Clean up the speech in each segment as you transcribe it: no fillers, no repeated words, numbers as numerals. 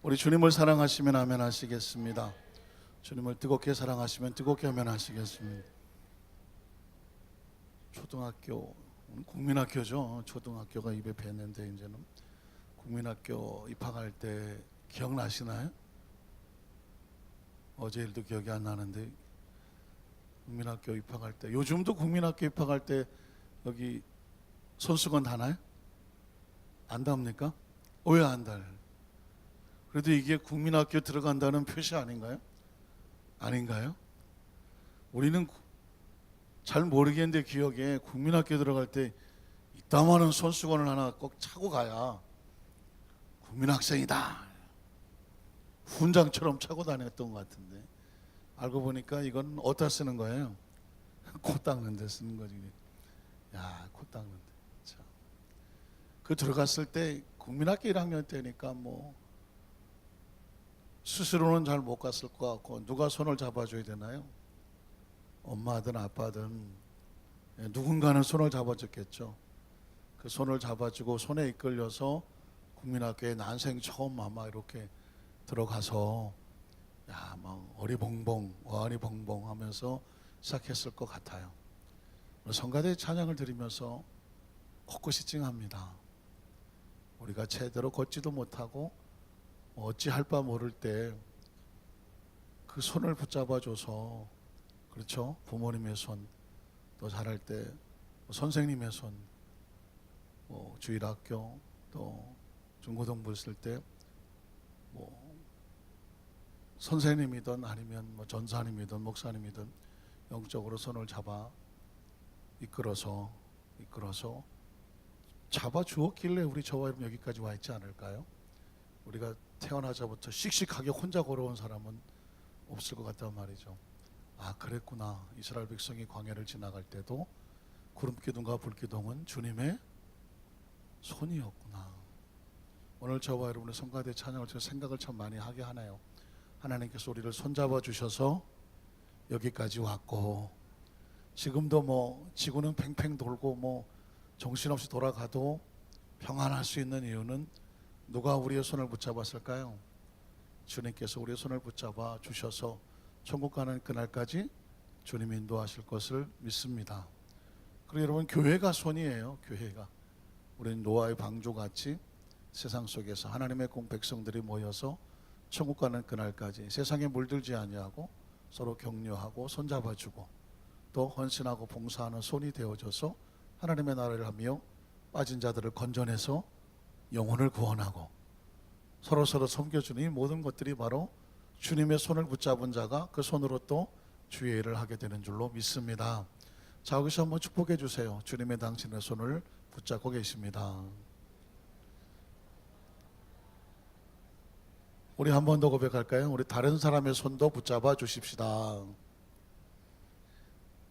우리 주님을 사랑하시면 아멘 하시겠습니다. 주님을 뜨겁게 사랑하시면 뜨겁게 아멘 하시겠습니다. 초등학교, 국민학교죠. 초등학교가 입에 뱉는데 이제는 국민학교 입학할 때 기억나시나요? 어제 일도 기억이 안 나는데 국민학교 입학할 때, 요즘도 국민학교 입학할 때 여기 손수건 다나요? 안 답니까? 왜 안 달? 그래도 이게 국민학교 들어간다는 표시 아닌가요? 아닌가요? 우리는 잘 모르겠는데 기억에 국민학교 들어갈 때 이따만한 손수건을 하나 꼭 차고 가야 국민학생이다, 훈장처럼 차고 다녔던 것 같은데, 알고 보니까 이건 어디다 쓰는 거예요? 코 닦는 데 쓰는 거지. 야, 코 닦는 데. 자, 그 들어갔을 때 국민학교 1학년 때니까 뭐 스스로는 잘 못 갔을 것 같고, 누가 손을 잡아줘야 되나요? 엄마든 아빠든 누군가는 손을 잡아줬겠죠. 그 손을 잡아주고 손에 이끌려서 국민학교에 난생 처음 아마 이렇게 들어가서 야, 막 어리벙벙 어리벙벙 하면서 시작했을 것 같아요. 성가대 찬양을 드리면서 곳곳이 찡합니다. 우리가 제대로 걷지도 못하고 어찌할 바 모를 때 그 손을 붙잡아줘서, 그렇죠? 부모님의 손, 또 자랄 때 선생님의 손, 주일학교 또 중고등부 있을 때 선생님이든 아니면 전사님이든 목사님이든 영적으로 손을 잡아 이끌어서 잡아 주었길래 우리 저와 여기까지 와 있지 않을까요? 우리가 태어나자부터 씩씩하게 혼자 걸어온 사람은 없을 것 같단 말이죠. 아, 그랬구나. 이스라엘 백성이 광야를 지나갈 때도 구름기둥과 불기둥은 주님의 손이었구나. 오늘 저와 여러분의 성가대 찬양을 통해 생각을 참 많이 하게 하네요. 하나님께서 우리를 손잡아 주셔서 여기까지 왔고, 지금도 지구는 팽팽 돌고 정신없이 돌아가도 평안할 수 있는 이유는 누가 우리의 손을 붙잡았을까요? 주님께서 우리의 손을 붙잡아 주셔서 천국 가는 그날까지 주님이 인도하실 것을 믿습니다. 그리고 여러분, 교회가 손이에요. 교회가. 우리는 노아의 방주같이 세상 속에서 하나님의 백성들이 모여서 천국 가는 그날까지 세상에 물들지 아니하고 서로 격려하고 손잡아주고 또 헌신하고 봉사하는 손이 되어줘서 하나님의 나라를 하며 빠진 자들을 건져내서 영혼을 구원하고 서로 섬겨주는 이 모든 것들이 바로 주님의 손을 붙잡은 자가 그 손으로 또 주의 일을 하게 되는 줄로 믿습니다. 자, 여기서 한번 축복해 주세요. 주님의 당신의 손을 붙잡고 계십니다. 우리 한 번 더 고백할까요? 우리 다른 사람의 손도 붙잡아 주십시다.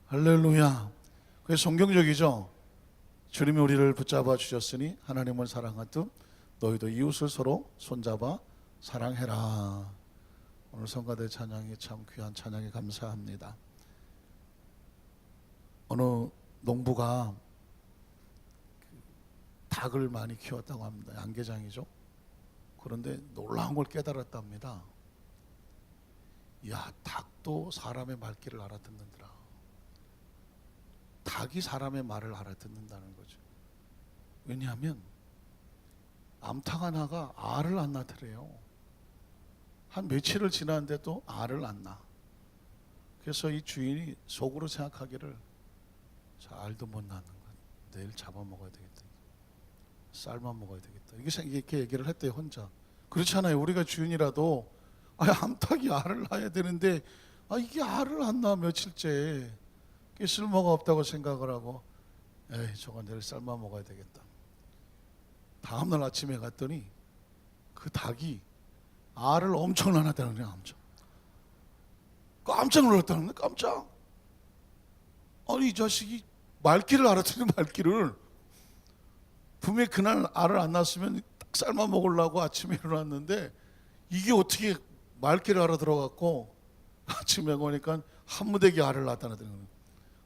할렐루야. 그게 성경적이죠. 주님이 우리를 붙잡아 주셨으니 하나님을 사랑하듯 너희도 이웃을 서로 손잡아 사랑해라. 오늘 성가대 찬양이 참 귀한 찬양에 감사합니다. 어느 농부가 닭을 많이 키웠다고 합니다. 양계장이죠. 그런데 놀라운 걸 깨달았답니다. 야, 닭도 사람의 말귀를 알아듣는구나. 닭이 사람의 말을 알아듣는다는 거죠. 왜냐하면 암탉 하나가 알을 안 낳더래요. 한 며칠을 지났는데도 알을 안 낳아. 그래서 이 주인이 속으로 생각하기를, 자, 알도 못 낳는 거야. 내일 잡아먹어야 되겠다. 쌀만 먹어야 되겠다. 이렇게 얘기를 했대요, 혼자. 그렇잖아요. 우리가 주인이라도 암탉이 알을 낳아야 되는데 이게 알을 안 낳아 며칠째. 쓸모가 없다고 생각을 하고, 에이, 저거 내일 쌀만 먹어야 되겠다. 다음날 아침에 갔더니 그 닭이 알을 엄청 낳았다는 거예요. 깜짝 놀랐다는 거예요. 깜짝. 아니, 이 자식이 말귀를 알아듣는 말귀를, 분명히 그날 알을 안 낳았으면 딱 쌀만 먹으려고 아침에 일어났는데 이게 어떻게 말귀를 알아들어갖고 아침에 오니까 한 무더기 알을 낳았다는 거예요.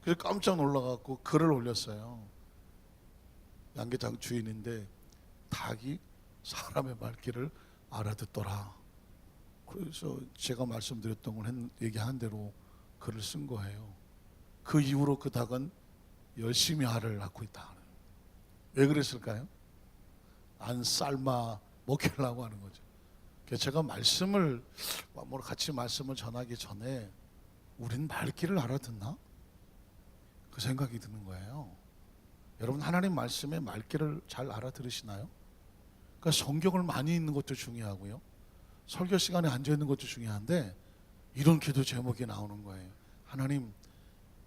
그래서 깜짝 놀라갖고 글을 올렸어요. 양계장 주인인데 닭이 사람의 말귀를 알아듣더라. 그래서 제가 말씀드렸던 걸 얘기한 대로 글을 쓴 거예요. 그 이후로 그 닭은 열심히 알을 낳고 있다. 왜 그랬을까요? 안 삶아 먹히려고 하는 거죠. 그래서 제가 말씀을 같이 말씀을 전하기 전에 우린 말귀를 알아듣나? 그 생각이 드는 거예요. 여러분, 하나님 말씀의 말귀를 잘 알아들으시나요? 그러니까 성경을 많이 읽는 것도 중요하고요, 설교 시간에 앉아 있는 것도 중요한데 이런 기도 제목이 나오는 거예요. 하나님,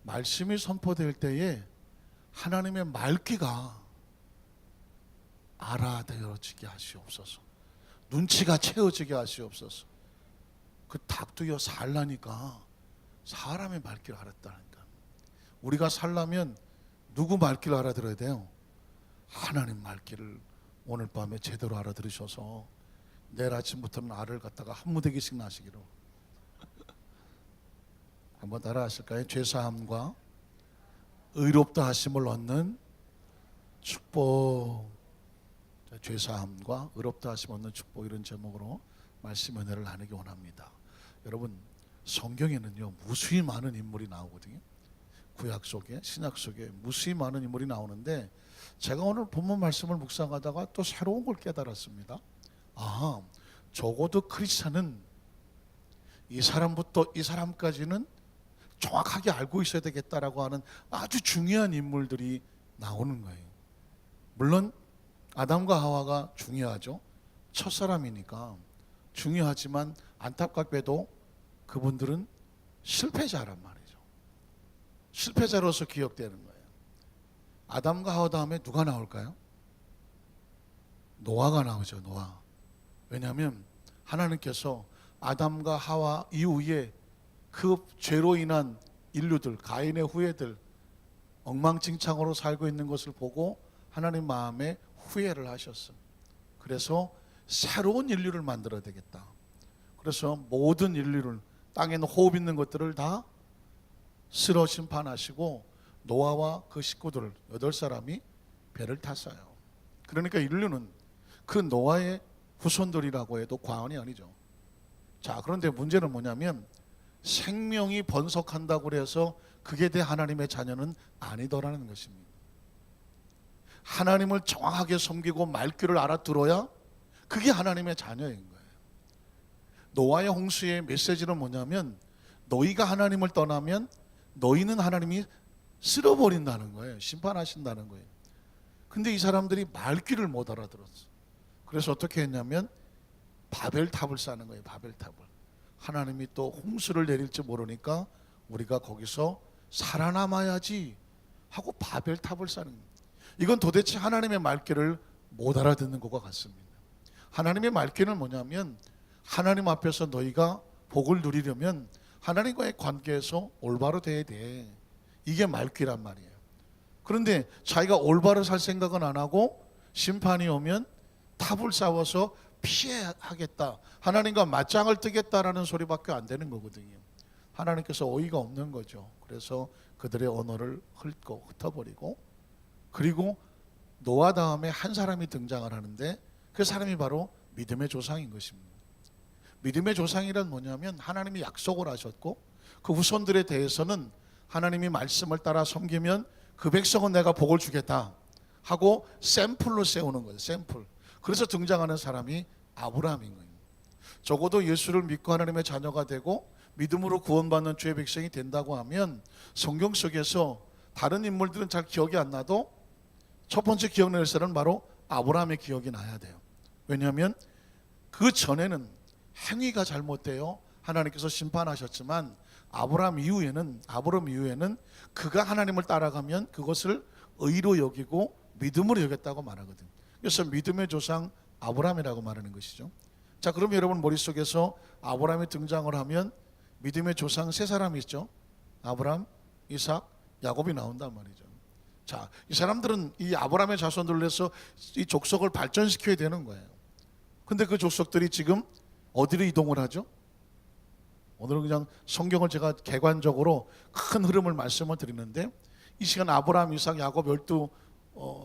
말씀이 선포될 때에 하나님의 말귀가 알아들어지게 하시옵소서. 눈치가 채워지게 하시옵소서. 그 닭도요 살라니까 사람의 말귀를 알았다니까. 우리가 살려면 누구 말귀를 알아들어야 돼요? 하나님 말귀를 오늘 밤에 제대로 알아들으셔서 내일 아침부터는 알을 갖다가 한 무더기씩 나시기로. 한번 따라 하실까요? 죄사함과 의롭다 하심을 얻는 축복. 죄사함과 의롭다 하심 얻는 축복, 이런 제목으로 말씀 은혜를 나누기 원합니다. 여러분, 성경에는요 무수히 많은 인물이 나오거든요. 구약 속에, 신약 속에 무수히 많은 인물이 나오는데 제가 오늘 본문 말씀을 묵상하다가 또 새로운 걸 깨달았습니다. 적어도 크리스찬은 이 사람부터 이 사람까지는 정확하게 알고 있어야 되겠다라고 하는 아주 중요한 인물들이 나오는 거예요. 물론 아담과 하와가 중요하죠. 첫사람이니까 중요하지만 안타깝게도 그분들은 실패자란 말이죠. 실패자로서 기억되는 거예요. 아담과 하와 다음에 누가 나올까요? 노아가 나오죠. 노아. 왜냐하면 하나님께서 아담과 하와 이후에 그 죄로 인한 인류들, 가인의 후예들 엉망진창으로 살고 있는 것을 보고 하나님 마음에 후회를 하셨어요. 그래서 새로운 인류를 만들어야 되겠다. 그래서 모든 인류를, 땅에 있는 호흡 있는 것들을 다 쓸어 심판하시고 노아와 그 식구들 8사람이 배를 탔어요. 그러니까 인류는 그 노아의 후손들이라고 해도 과언이 아니죠. 자, 그런데 문제는 뭐냐면 생명이 번성한다고 해서 그게 대 하나님의 자녀는 아니더라는 것입니다. 하나님을 정확하게 섬기고 말귀를 알아들어야 그게 하나님의 자녀인 거예요. 노아의 홍수의 메시지는 뭐냐면 너희가 하나님을 떠나면 너희는 하나님이 쓸어버린다는 거예요. 심판하신다는 거예요. 근데 이 사람들이 말귀를 못 알아들었어. 그래서 어떻게 했냐면 바벨탑을 쌓는 거예요. 바벨탑을. 하나님이 또 홍수를 내릴지 모르니까 우리가 거기서 살아남아야지 하고 바벨탑을 쌓는 거예요. 이건 도대체 하나님의 말귀를 못 알아듣는 것과 같습니다. 하나님의 말귀는 뭐냐면 하나님 앞에서 너희가 복을 누리려면 하나님과의 관계에서 올바로 돼야 돼. 이게 말귀란 말이에요. 그런데 자기가 올바로 살 생각은 안 하고 심판이 오면 탑을 쌓아서 피해하겠다, 하나님과 맞짱을 뜨겠다라는 소리밖에 안 되는 거거든요. 하나님께서 어이가 없는 거죠. 그래서 그들의 언어를 흩어버리고, 그리고 노아 다음에 한 사람이 등장을 하는데 그 사람이 바로 믿음의 조상인 것입니다. 믿음의 조상이란 뭐냐면 하나님이 약속을 하셨고 그 후손들에 대해서는 하나님이 말씀을 따라 섬기면 그 백성은 내가 복을 주겠다 하고 샘플로 세우는 거예요. 샘플. 그래서 등장하는 사람이 아브라함인 거예요. 적어도 예수를 믿고 하나님의 자녀가 되고 믿음으로 구원받는 주의 백성이 된다고 하면 성경 속에서 다른 인물들은 잘 기억이 안 나도 첫 번째 기억날 사람은 바로 아브라함의 기억이 나야 돼요. 왜냐하면 그 전에는 행위가 잘못되어 하나님께서 심판하셨지만 아브라함 이후에는 그가 하나님을 따라가면 그것을 의로 여기고 믿음으로 여겼다고 말하거든요. 그래서 믿음의 조상 아브라함이라고 말하는 것이죠. 자, 그럼 여러분 머릿속에서 아브라함이 등장을 하면 믿음의 조상 세 사람이 있죠. 아브라함, 이삭, 야곱이 나온단 말이죠. 자, 이 사람들은 이 아브라함의 자손들로 해서 이 족속을 발전시켜야 되는 거예요. 근데 그 족속들이 지금 어디로 이동을 하죠? 오늘은 그냥 성경을 제가 객관적으로 큰 흐름을 말씀을 드리는데 이 시간 아브라함, 이삭, 야곱 12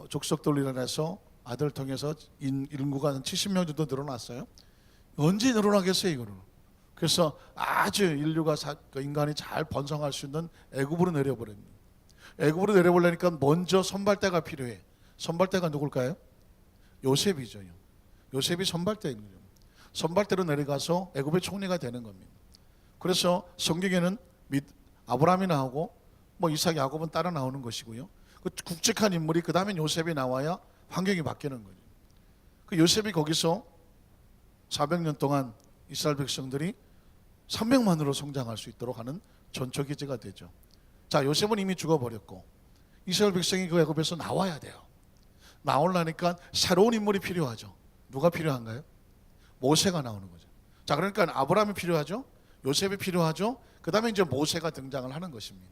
족속들로 인해서 아들 통해서 인구가 한 70명 정도 늘어났어요. 언제 늘어나겠어요 이거를? 그래서 아주 인류가 그 인간이 잘 번성할 수 있는 애굽으로 내려버립니다. 애굽으로 내려보려니까 먼저 선발대가 필요해. 선발대가 누굴까요? 요셉이죠. 요셉이 선발대인 거죠. 선발대로 내려가서 애굽의 총리가 되는 겁니다. 그래서 성경에는 아브라함이 나오고 뭐 이삭, 야곱은 따라 나오는 것이고요. 그 굵직한 인물이 그 다음에 요셉이 나와야 환경이 바뀌는 거죠. 그 요셉이 거기서 400년 동안 이스라엘 백성들이 300만으로 성장할 수 있도록 하는 전초기지가 되죠. 자, 요셉은 이미 죽어버렸고 이스라엘 백성이 그 애굽에서 나와야 돼요. 나오려니까 새로운 인물이 필요하죠. 누가 필요한가요? 모세가 나오는 거죠. 자, 그러니까 아브라함이 필요하죠. 요셉이 필요하죠. 그 다음에 이제 모세가 등장을 하는 것입니다.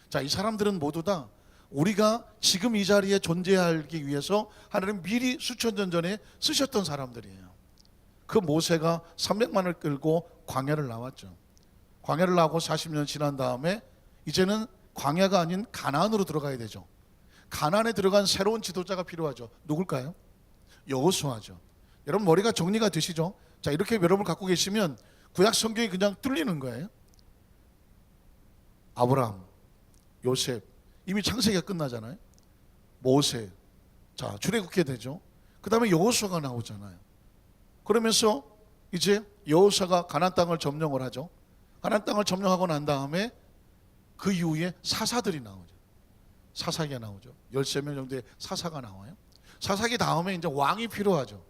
자, 이 사람들은 모두 다 우리가 지금 이 자리에 존재하기 위해서 하나님 미리 수천 년 전에 쓰셨던 사람들이에요. 그 모세가 300만을 끌고 광야를 나왔죠. 광야를 나오고 40년 지난 다음에 이제는 광야가 아닌 가나안으로 들어가야 되죠. 가나안에 들어간 새로운 지도자가 필요하죠. 누굴까요? 여호수아죠. 여러분 머리가 정리가 되시죠? 자, 이렇게 여러분 갖고 계시면 구약 성경이 그냥 뚫리는 거예요. 아브라함, 요셉, 이미 창세기가 끝나잖아요. 모세, 자, 출애굽게 되죠. 그 다음에 여호수아가 나오잖아요. 그러면서 이제 여호수아가 가나안 땅을 점령을 하죠. 가나안 땅을 점령하고 난 다음에 그 이후에 사사들이 나오죠. 사사기가 나오죠. 13명 정도의 사사가 나와요. 사사기 다음에 이제 왕이 필요하죠.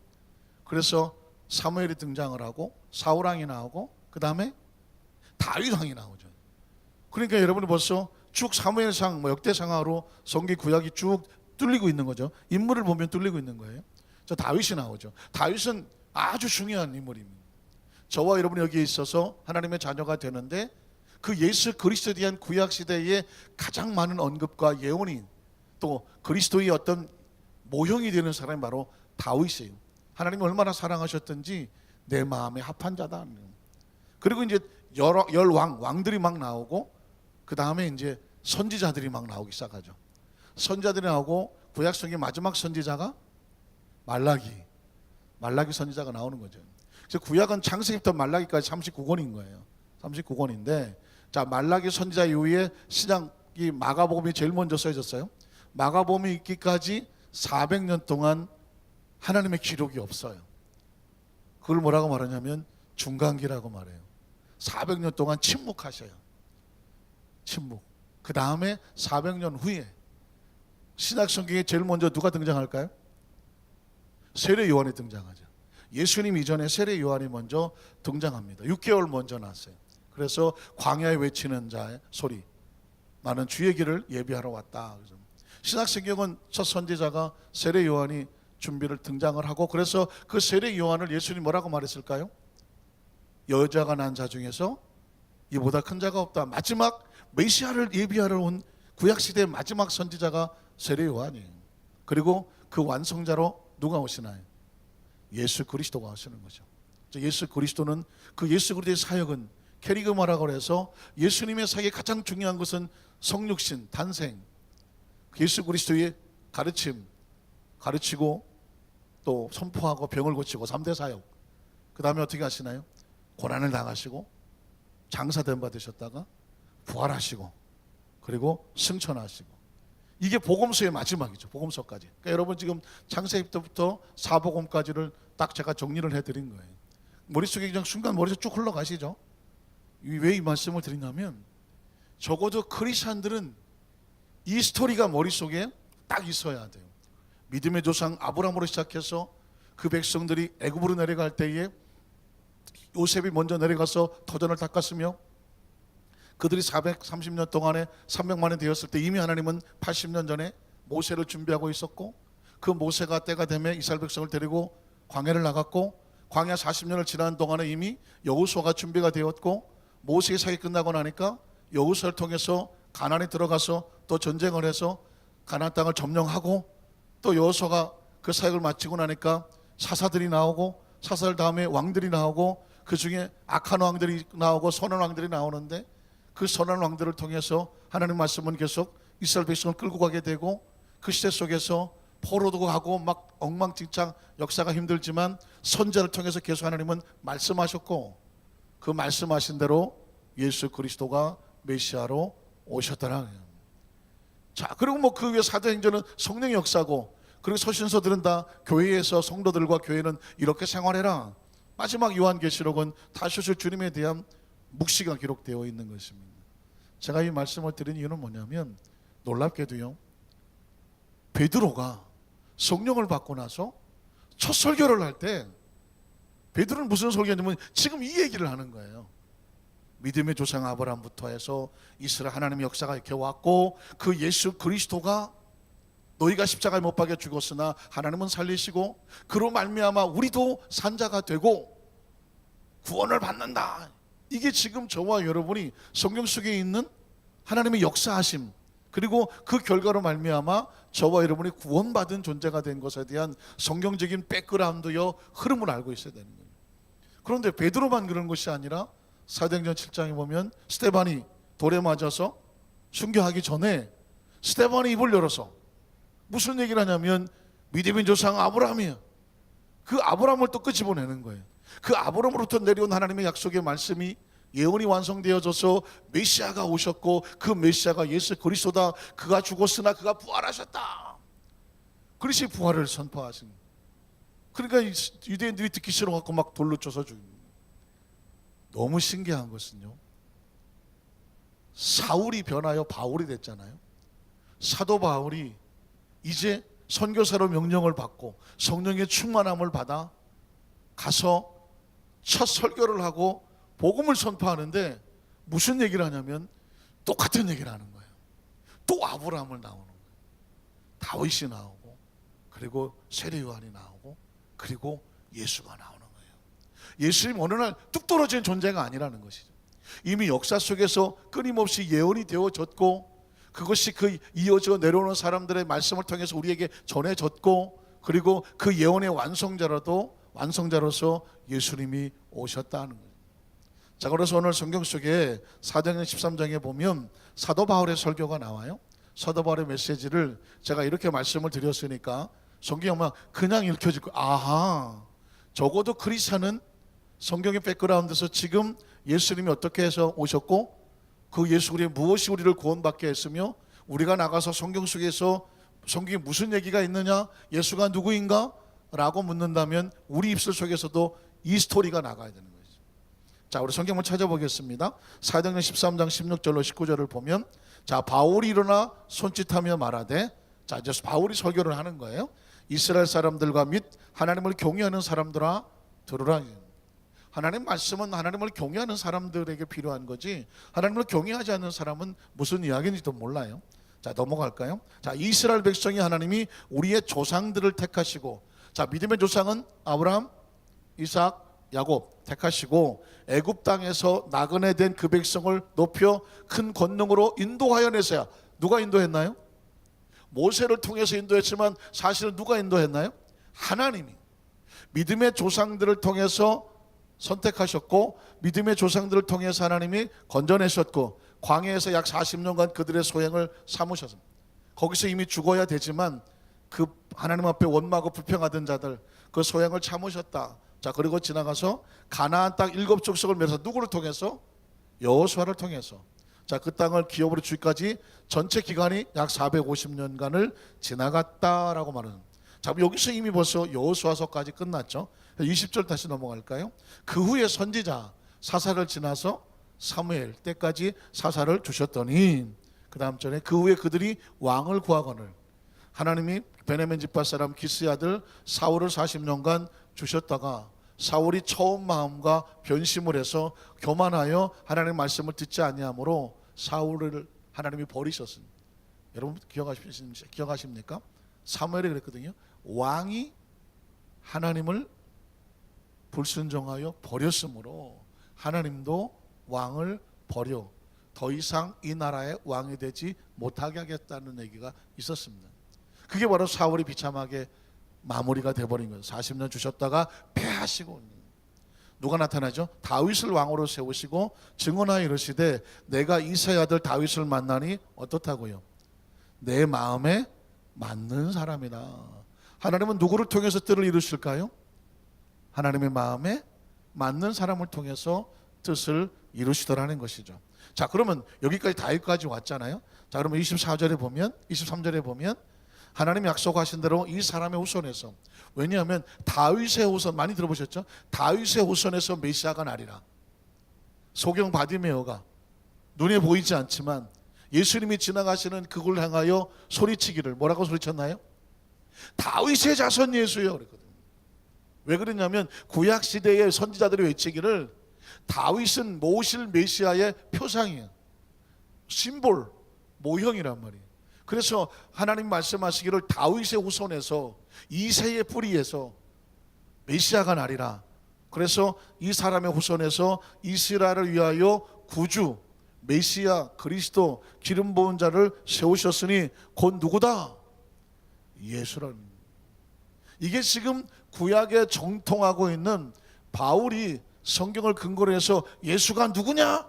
그래서 사무엘이 등장을 하고 사울왕이 나오고 그 다음에 다윗왕이 나오죠. 그러니까 여러분이 벌써 쭉 사무엘상, 역대상하로 성경 구약이 쭉 뚫리고 있는 거죠. 인물을 보면 뚫리고 있는 거예요. 저 다윗이 나오죠. 다윗은 아주 중요한 인물입니다. 저와 여러분이 여기에 있어서 하나님의 자녀가 되는데 그 예수 그리스도에 대한 구약 시대에 가장 많은 언급과 예언이 또 그리스도의 어떤 모형이 되는 사람이 바로 다윗이에요. 하나님이 얼마나 사랑하셨든지 내 마음에 합한 자다. 그리고 이제 열 왕들이 막 나오고 그 다음에 이제 선지자들이 막 나오기 시작하죠. 선지자들이 나오고 구약 성경의 마지막 선지자가 말라기 선지자가 나오는 거죠. 그래서 구약은 창세기부터 말라기까지 39권인 거예요. 39권인데 자, 말라기 선지자 이후에 신약이 마가복음이 제일 먼저 써졌어요. 마가복음이 있기까지 400년 동안 하나님의 기록이 없어요. 그걸 뭐라고 말하냐면 중간기라고 말해요. 400년 동안 침묵하셔요. 침묵. 그 다음에 400년 후에 신약 성경에 제일 먼저 누가 등장할까요? 세례 요한이 등장하죠. 예수님 이전에 세례 요한이 먼저 등장합니다. 6개월 먼저 났어요. 그래서 광야에 외치는 자의 소리, 나는 주의 길을 예비하러 왔다. 신약 성경은 첫 선지자가 세례 요한이 준비를 등장을 하고 그래서 그 세례 요한을 예수님 뭐라고 말했을까요? 여자가 난 자 중에서 이보다 큰 자가 없다. 마지막 메시아를 예비하러 온 구약시대의 마지막 선지자가 세례 요한이에요. 그리고 그 완성자로 누가 오시나요? 예수 그리스도가 오시는 거죠. 예수 그리스도는 그 예수 그리스도의 사역은 캐리그마라고 해서 예수님의 사역의 가장 중요한 것은 성육신, 탄생, 예수 그리스도의 가르침, 가르치고 또 선포하고 병을 고치고 3대 사역. 그 다음에 어떻게 하시나요? 고난을 당하시고 장사된 바 되셨다가 부활하시고 그리고 승천하시고 이게 복음서의 마지막이죠. 복음서까지. 그러니까 여러분 지금 창세기부터 사복음까지를 딱 제가 정리를 해드린 거예요. 머릿속에 그냥 순간 머릿속에 쭉 흘러가시죠. 왜 이 말씀을 드리냐면 적어도 크리스찬들은 이 스토리가 머릿속에 딱 있어야 돼요. 믿음의 조상 아브라함으로 시작해서 그 백성들이 애굽으로 내려갈 때에 요셉이 먼저 내려가서 터전을 닦았으며 그들이 430년 동안에 300만이 되었을 때 이미 하나님은 80년 전에 모세를 준비하고 있었고 그 모세가 때가 되면 이스라엘 백성을 데리고 광야를 나갔고 광야 40년을 지난 동안에 이미 여호수아가 준비가 되었고 모세의 사역이 끝나고 나니까 여호수아를 통해서 가나안에 들어가서 또 전쟁을 해서 가나안 땅을 점령하고 또 여호수아가 그 사역을 마치고 나니까 사사들이 나오고 사사들 다음에 왕들이 나오고 그 중에 악한 왕들이 나오고 선한 왕들이 나오는데 그 선한 왕들을 통해서 하나님 말씀은 계속 이스라엘 백성을 끌고 가게 되고 그 시대 속에서 포로도 가고 막 엉망진창 역사가 힘들지만 선자를 통해서 계속 하나님은 말씀하셨고 그 말씀하신 대로 예수 그리스도가 메시아로 오셨다는 거예요. 자, 그리고 뭐 그 위에 사도행전은 성령의 역사고, 그리고 서신서들은 다 교회에서 성도들과 교회는 이렇게 생활해라. 마지막 요한계시록은 다시 오실 주님에 대한 묵시가 기록되어 있는 것입니다. 제가 이 말씀을 드린 이유는 뭐냐면, 놀랍게도요, 베드로가 성령을 받고 나서 첫 설교를 할 때 베드로는 무슨 설교냐면 지금 이 얘기를 하는 거예요. 믿음의 조상 아브라함부터 해서 이스라엘 하나님의 역사가 이렇게 왔고, 그 예수 그리스도가 너희가 십자가에 못 박혀 죽었으나 하나님은 살리시고 그로 말미암아 우리도 산자가 되고 구원을 받는다. 이게 지금 저와 여러분이 성경 속에 있는 하나님의 역사하심, 그리고 그 결과로 말미암아 저와 여러분이 구원받은 존재가 된 것에 대한 성경적인 백그라운드여 흐름을 알고 있어야 되는 거예요. 그런데 베드로만 그런 것이 아니라 사도행전 7장에 보면 스데반이 돌에 맞아서 순교하기 전에 스데반이 입을 열어서 무슨 얘기를 하냐면 믿음의 조상 아브라함이에요. 그 아브라함을 또 끄집어내는 거예요. 그 아브라함으로부터 내려온 하나님의 약속의 말씀이 예언이 완성되어져서 메시아가 오셨고, 그 메시아가 예수 그리스도다. 그가 죽었으나 그가 부활하셨다. 그리스도의 부활을 선포하신. 그러니까 유대인들이 듣기 싫어갖고 막 돌로 쳐서 죽입니다. 너무 신기한 것은요, 사울이 변하여 바울이 됐잖아요. 사도 바울이 이제 선교사로 명령을 받고 성령의 충만함을 받아 가서 첫 설교를 하고 복음을 선포하는데 무슨 얘기를 하냐면 똑같은 얘기를 하는 거예요. 또 아브라함을 나오는 거예요. 다윗이 나오고, 그리고 세례 요한이 나오고, 그리고 예수가 나오는 거예요. 예수님 어느 날 뚝 떨어진 존재가 아니라는 것이죠. 이미 역사 속에서 끊임없이 예언이 되어졌고, 그것이 그 이어져 내려오는 사람들의 말씀을 통해서 우리에게 전해졌고, 그리고 그 예언의 완성자로서 예수님이 오셨다는 거예요. 자, 그래서 오늘 성경 속에 사도행전 13장에 보면 사도 바울의 설교가 나와요. 사도 바울의 메시지를 제가 이렇게 말씀을 드렸으니까 성경이 아마 그냥 읽혀질 거예요. 아하, 적어도 크리스찬은 성경의 백그라운드에서 지금 예수님이 어떻게 해서 오셨고, 그 예수 그리스도의 무엇이 우리를 구원받게 했으며, 우리가 나가서 성경 속에서 성경에 무슨 얘기가 있느냐, 예수가 누구인가? 라고 묻는다면 우리 입술 속에서도 이 스토리가 나가야 되는 거죠. 자, 우리 성경을 찾아보겠습니다. 사도행전 13장 16절로 19절을 보면, 자, 바울이 일어나 손짓하며 말하되, 자, 이제 바울이 설교를 하는 거예요. 이스라엘 사람들과 및 하나님을 경외하는 사람들아 들으라. 하나님 말씀은 하나님을 경외하는 사람들에게 필요한 거지, 하나님을 경외하지 않는 사람은 무슨 이야기인지도 몰라요. 자, 넘어갈까요? 자, 이스라엘 백성이 하나님이 우리의 조상들을 택하시고, 자, 믿음의 조상은 아브라함, 이삭, 야곱 택하시고, 애굽 땅에서 나그네 된 그 백성을 높여 큰 권능으로 인도하여 내세요. 누가 인도했나요? 모세를 통해서 인도했지만 사실은 누가 인도했나요? 하나님이. 믿음의 조상들을 통해서 선택하셨고, 믿음의 조상들을 통해서 하나님이 건져내셨고, 광야에서 약 40년간 그들의 소행을 삼으셨습니다. 거기서 이미 죽어야 되지만 그 하나님 앞에 원망하고 불평하던 자들 그 소행을 참으셨다. 자, 그리고 지나가서 가나안 땅 7족속을 멸해서 누구를 통해서? 여호수아를 통해서. 자, 그 땅을 기업으로 주기까지 전체 기간이 약 450년간을 지나갔다라고 말하는. 자, 여기서 이미 벌써 여호수아서까지 끝났죠. 20절 다시 넘어갈까요? 그 후에 선지자 사사를 지나서 사무엘 때까지 사사를 주셨더니, 그 다음 절에 그 후에 그들이 왕을 구하거늘 하나님이 베냐민 지파 사람 기스의 아들 사울을 40년간 주셨다가 사울이 처음 마음과 변심을 해서 교만하여 하나님의 말씀을 듣지 아니하므로 사울을 하나님이 버리셨습니다. 여러분 기억하십니까? 사무엘이 그랬거든요. 왕이 하나님을 불순종하여 버렸으므로 하나님도 왕을 버려 더 이상 이 나라의 왕이 되지 못하게 하겠다는 얘기가 있었습니다. 그게 바로 사울이 비참하게 마무리가 돼버린 거예요. 40년 주셨다가 패하시고. 누가 나타나죠? 다윗을 왕으로 세우시고 증언하여 이르시되 내가 이새의 아들 다윗을 만나니 어떻다고요? 내 마음에 맞는 사람이다. 하나님은 누구를 통해서 뜻을 이루실까요? 하나님의 마음에 맞는 사람을 통해서 뜻을 이루시더라는 것이죠. 자, 그러면 여기까지 다윗까지 왔잖아요. 자, 그러면 24절에 보면 23절에 보면 하나님이 약속하신 대로 이 사람의 후손에서, 왜냐하면 다윗의 후손 많이 들어보셨죠? 다윗의 후손에서 메시아가 나리라. 소경 바디메오가 눈에 보이지 않지만 예수님이 지나가시는 그걸 향하여 소리치기를 뭐라고 소리쳤나요? 다윗의 자손 예수요 그랬거든요. 왜 그러냐면 구약 시대의 선지자들이 외치기를 다윗은 모실 메시아의 표상이에요. 심볼, 모형이란 말이에요. 그래서 하나님 말씀하시기를 다윗의 후손에서 이새의 뿌리에서 메시아가 나리라. 그래서 이 사람의 후손에서 이스라엘을 위하여 구주 메시아 그리스도 기름 부은 자를 세우셨으니 곧 누구다? 예수라는. 이게 지금 구약에 정통하고 있는 바울이 성경을 근거로 해서 예수가 누구냐?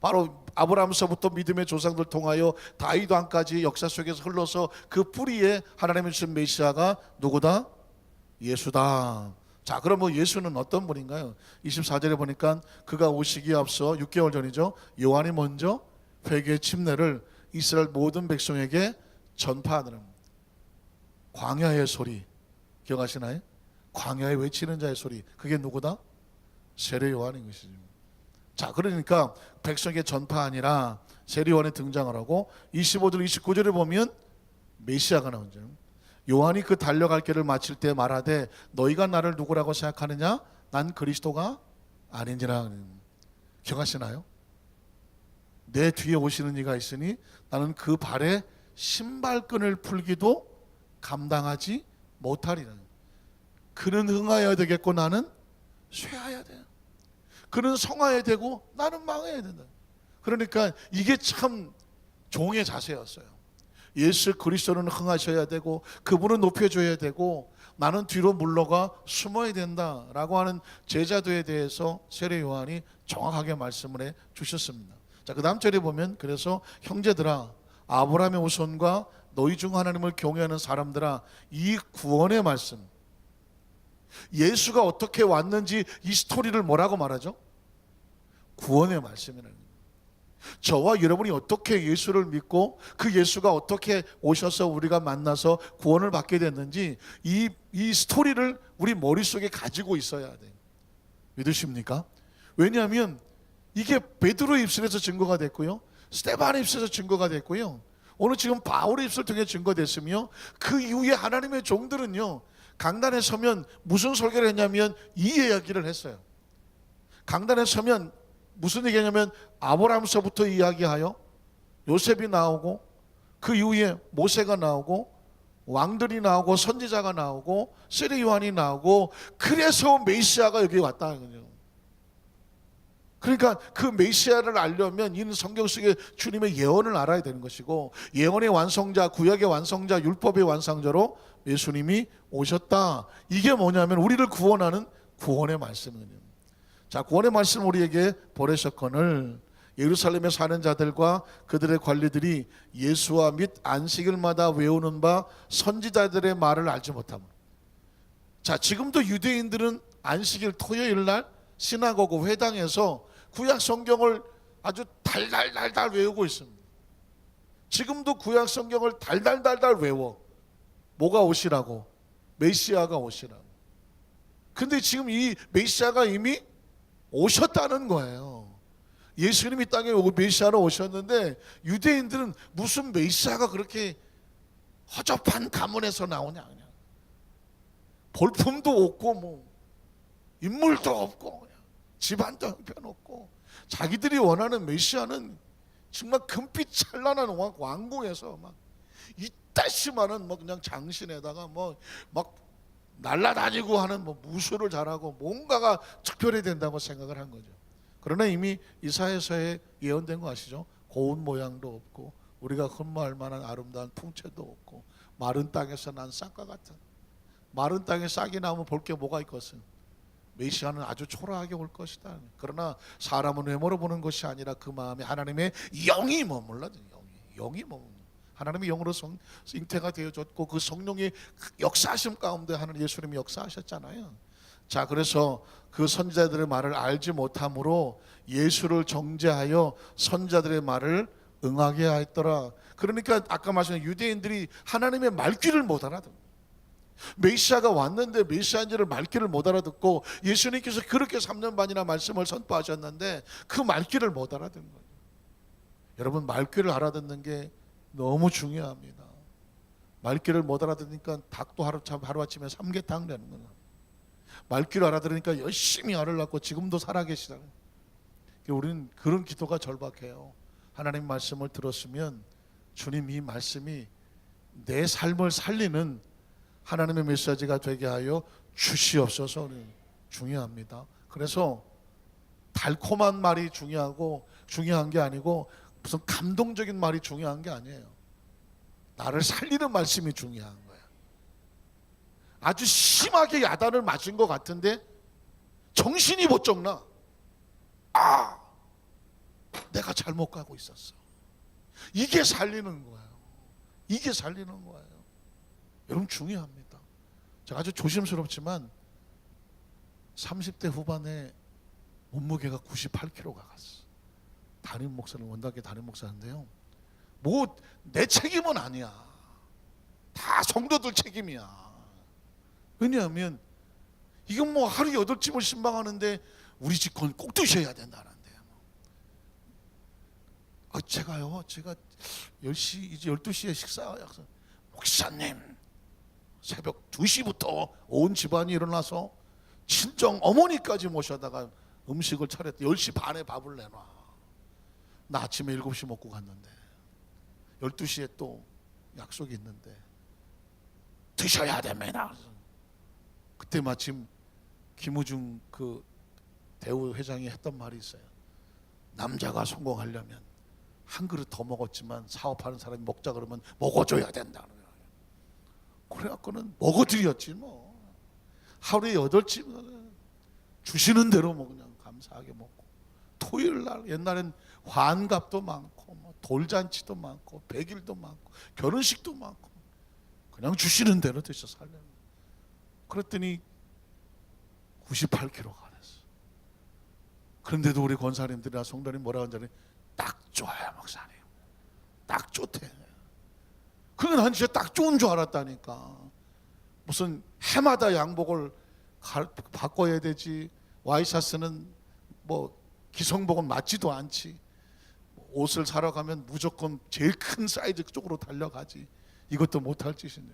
바로 아브라함서부터 믿음의 조상들 통하여 다윗 왕까지 역사 속에서 흘러서 그 뿌리에 하나님이 주신 메시아가 누구다? 예수다. 자, 그러면 예수는 어떤 분인가요? 24절에 보니까 그가 오시기에 앞서 6개월 전이죠. 요한이 먼저 회개의 침례를 이스라엘 모든 백성에게 전파하는 광야의 소리 기억하시나요? 광야에 외치는 자의 소리. 그게 누구다? 세례 요한인 것이죠. 자, 그러니까 백성에게 전파 아니라 세례 요한이 등장을 하고 25절 29절에 보면 메시아가 나오죠. 요한이 그 달려갈 길을 마칠 때 말하되 너희가 나를 누구라고 생각하느냐? 난 그리스도가 아닌지라. 기억하시나요? 내 뒤에 오시는 이가 있으니 나는 그 발에 신발끈을 풀기도 감당하지 못하리라. 그는 흥하여야 되겠고 나는 쇠하여야 돼. 그는 성하여야 되고 나는 망해야 된다. 그러니까 이게 참 종의 자세였어요. 예수 그리스도는 흥하셔야 되고 그분은 높여줘야 되고 나는 뒤로 물러가 숨어야 된다라고 하는 제자도에 대해서 세례 요한이 정확하게 말씀을 해 주셨습니다. 자, 그 다음 절에 보면 그래서 형제들아 아브라함의 후손과 너희 중 하나님을 경외하는 사람들아 이 구원의 말씀 예수가 어떻게 왔는지 이 스토리를 뭐라고 말하죠? 구원의 말씀이라는 거예요. 저와 여러분이 어떻게 예수를 믿고 그 예수가 어떻게 오셔서 우리가 만나서 구원을 받게 됐는지 이 스토리를 우리 머릿속에 가지고 있어야 돼요. 믿으십니까? 왜냐하면 이게 베드로의 입술에서 증거가 됐고요, 스데반의 입술에서 증거가 됐고요, 오늘 지금 바울의 입술을 통해 증거됐으며 그 이후에 하나님의 종들은요 강단에 서면 무슨 설교를 했냐면 이 이야기를 했어요. 강단에 서면 무슨 얘기냐면 아브라함서부터 이야기하여 요셉이 나오고 그 이후에 모세가 나오고 왕들이 나오고 선지자가 나오고 세례 요한이 나오고 그래서 메시아가 여기 왔다는 거죠. 그러니까 그 메시아를 알려면 이는 성경 속에 주님의 예언을 알아야 되는 것이고 예언의 완성자, 구약의 완성자, 율법의 완성자로 예수님이 오셨다. 이게 뭐냐면 우리를 구원하는 구원의 말씀이에요. 자, 구원의 말씀 우리에게 보내셨거늘 예루살렘에 사는 자들과 그들의 관리들이 예수와 및 안식일마다 외우는 바 선지자들의 말을 알지 못함. 자, 지금도 유대인들은 안식일 토요일 날 시나고그 회당에서 구약 성경을 아주 달달달달 외우고 있습니다. 지금도 구약 성경을 달달달달 외워. 뭐가 오시라고? 메시아가 오시라고. 근데 지금 이 메시아가 이미 오셨다는 거예요. 예수님이 땅에 메시아로 오셨는데 유대인들은 무슨 메시아가 그렇게 허접한 가문에서 나오냐, 그냥 볼품도 없고 뭐 인물도 없고 그냥 집안도 형편없고 자기들이 원하는 메시아는 정말 금빛 찬란한 왕궁에서 막 이따시만은 뭐 그냥 장신에다가 뭐 막 날라다니고 하는 뭐 무술을 잘하고 뭔가가 특별히 된다고 생각을 한 거죠. 그러나 이미 이사야서에 예언된 거 아시죠? 고운 모양도 없고 우리가 흠모할 만한 아름다운 풍채도 없고 마른 땅에서 난 싹과 같은, 마른 땅에 싹이 나오면 볼 게 뭐가 있겠어요? 메시아는 아주 초라하게 올 것이다. 그러나 사람은 외모로 보는 것이 아니라 그 마음에 하나님의 영이 머물러. 영이 머물러. 하나님의 영으로 잉태가 되어졌고 그 성령의 역사하심 가운데 하나님 예수님이 역사하셨잖아요. 자, 그래서 그 선지자들의 말을 알지 못함으로 예수를 정죄하여 선지자들의 말을 응하게 하였더라. 그러니까 아까 말씀한 유대인들이 하나님의 말귀를 못 알아듣는, 메시아가 왔는데 메시아인지를 말귀를 못 알아듣고, 예수님께서 그렇게 3년 반이나 말씀을 선포하셨는데 그 말귀를 못 알아듣는 거예요. 여러분, 말귀를 알아듣는 게 너무 중요합니다. 말귀를 못 알아듣으니까 닭도 하루아침에 삼계탕 되는 거예요. 말귀를 알아들으니까 열심히 알을 낳고 지금도 살아계시잖아요. 우리는 그런 기도가 절박해요. 하나님 말씀을 들었으면 주님 이 말씀이 내 삶을 살리는 하나님의 메시지가 되게 하여 주시옵소서. 중요합니다. 그래서 달콤한 말이 중요한 게 아니고 무슨 감동적인 말이 중요한 게 아니에요. 나를 살리는 말씀이 중요한 거예요. 아주 심하게 야단을 맞은 것 같은데 정신이 번쩍 나. 아, 내가 잘못 가고 있었어. 이게 살리는 거예요. 이게 살리는 거예요. 여러분, 중요합니다. 제가 아주 조심스럽지만 30대 후반에 몸무게가 98kg가 갔어. 담임 목사는, 원당계 담임 목사인데요, 뭐 내 책임은 아니야. 다 성도들 책임이야. 왜냐하면 이건 뭐 하루 8집을 신방하는데 우리 집 건 꼭 드셔야 된다는데. 제가 10시, 이제 12시에 식사 약속. 목사님, 새벽 2시부터 온 집안이 일어나서 친정 어머니까지 모셔다가 음식을 차렸대. 10시 반에 밥을 내놔. 나 아침에 7시 먹고 갔는데 12시에 또 약속이 있는데 드셔야 됩니다. 그때 마침 김우중 그 대우 회장이 했던 말이 있어요. 남자가 성공하려면 한 그릇 더 먹었지만 사업하는 사람이 먹자 그러면 먹어줘야 된다는 거예요. 그래갖고는 먹어드렸지 뭐. 하루에 8집 주시는 대로 뭐 그냥 감사하게 먹고, 토요일 날 옛날엔 환갑도 많고 뭐 돌잔치도 많고 100일도 많고 결혼식도 많고 그냥 주시는 대로 드셔 살려면. 그랬더니 98kg가 됐어. 그런데도 우리 권사님들이나 성도님 뭐라 하는지 딱 좋아요 목사님, 딱 좋대. 그게 난 진짜 딱 좋은 줄 알았다니까. 무슨 해마다 양복을 바꿔야 되지, 와이셔츠는 뭐 기성복은 맞지도 않지, 옷을 사러 가면 무조건 제일 큰 사이즈 쪽으로 달려가지, 이것도 못할 짓인데.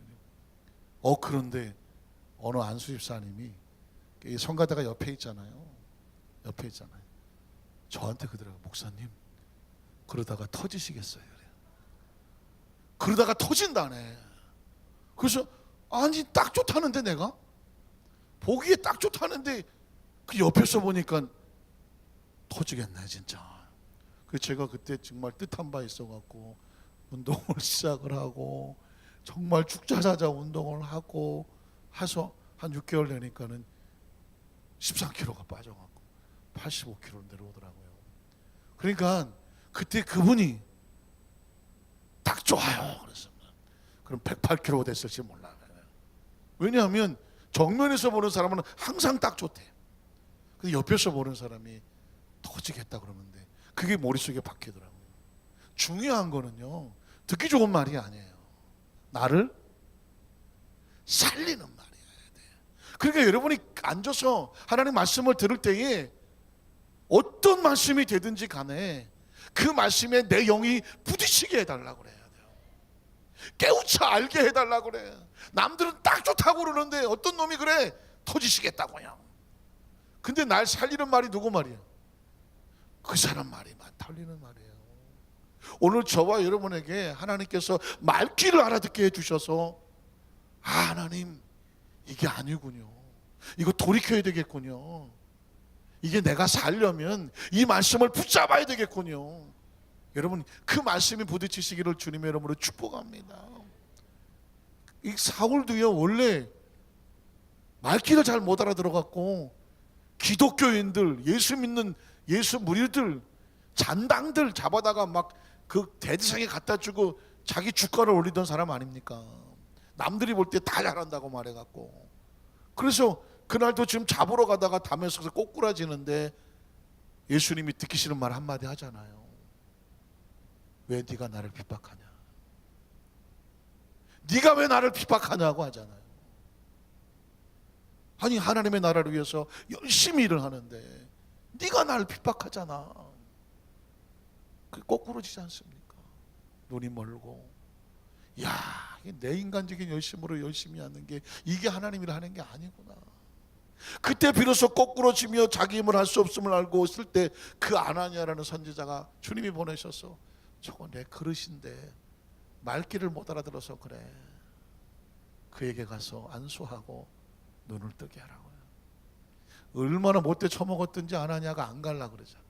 그런데 어느 안수 집사님이, 성가대가 옆에 있잖아요. 저한테 그러더라고요. 목사님, 그러다가 터지시겠어요. 그러다가 터진다네. 그래서 아니 딱 좋다는데, 내가 보기에 딱 좋다는데 그 옆에서 보니까 터지겠네 진짜. 그래서 제가 그때 정말 뜻한 바 있어갖고 운동을 시작을 하고 정말 죽자사자 운동을 하고 해서 한 6개월 되니까는 13kg가 빠져갖고 85kg 내려오더라고요. 그러니까 그때 그분이 딱 좋아요 그랬습니다. 그럼 108kg 됐을지 몰라요. 왜냐하면 정면에서 보는 사람은 항상 딱 좋대. 근데 옆에서 보는 사람이 터지겠다 그러는데 그게 머릿속에 박히더라고요. 중요한 거는요, 듣기 좋은 말이 아니에요. 나를 살리는 말이어야 돼. 그러니까 여러분이 앉아서 하나님 말씀을 들을 때에 어떤 말씀이 되든지 간에 그 말씀에 내 영이 부딪히게 해달라고 그래야 돼요. 깨우쳐 알게 해달라고 그래. 남들은 딱 좋다고 그러는데 어떤 놈이 그래, 터지시겠다고요. 근데 날 살리는 말이 누구 말이야? 그 사람 말이만 달리는 말이에요. 오늘 저와 여러분에게 하나님께서 말귀를 알아듣게 해주셔서, 하나님 이게 아니군요, 이거 돌이켜야 되겠군요, 이게 내가 살려면 이 말씀을 붙잡아야 되겠군요. 여러분, 그 말씀이 부딪히시기를 주님의 이름으로 축복합니다. 이 사울도요, 원래 말귀를 잘 못 알아들어갖고 기독교인들, 예수 믿는 예수 무리들, 잔당들 잡아다가 막 그 대지상에 갖다 주고 자기 주가를 올리던 사람 아닙니까? 남들이 볼 때 다 잘한다고 말해갖고. 그래서 그날도 지금 잡으러 가다가 담에서 꼬꾸라지는데 예수님이 듣기 싫은 말 한마디 하잖아요. 왜 네가 나를 핍박하냐? 네가 왜 나를 핍박하냐고 하잖아요. 아니, 하나님의 나라를 위해서 열심히 일을 하는데 네가 나를 핍박하잖아. 그 꼬꾸라지지 않습니까? 눈이 멀고, 야, 내 인간적인 열심으로 열심히 하는 게 이게 하나님이라 하는 게 아니구나. 그때 비로소 거꾸로지며 자기 힘을 할 수 없음을 알고 있을 때 그 아나니아라는 선지자가 주님이 보내셔서 저거 내 그릇인데 말귀를 못 알아들어서 그래. 그에게 가서 안수하고 눈을 뜨게 하라고요. 얼마나 못돼 처먹었든지 아나니아가 안 갈라 그러잖아.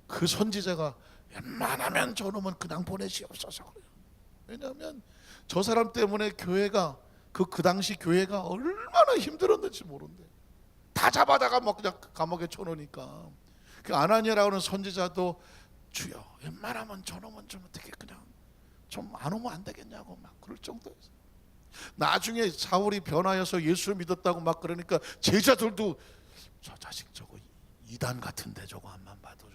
그 선지자가 웬만하면 저놈은 그냥 보내시옵소서 그래요. 왜냐하면 저 사람 때문에 교회가 그 당시 교회가 얼마나 힘들었는지 모른대. 다 잡아다가 막 그냥 감옥에 쳐놓으니까 그 아나니아라고 하는 선지자도 주여 웬만하면 저놈은 좀 어떻게 그냥 좀 안 오면 안 되겠냐고 막 그럴 정도였어. 나중에 사울이 변하여서 예수를 믿었다고 막 그러니까 제자들도 저 자식 저거 이단 같은데 저거 한만 봐도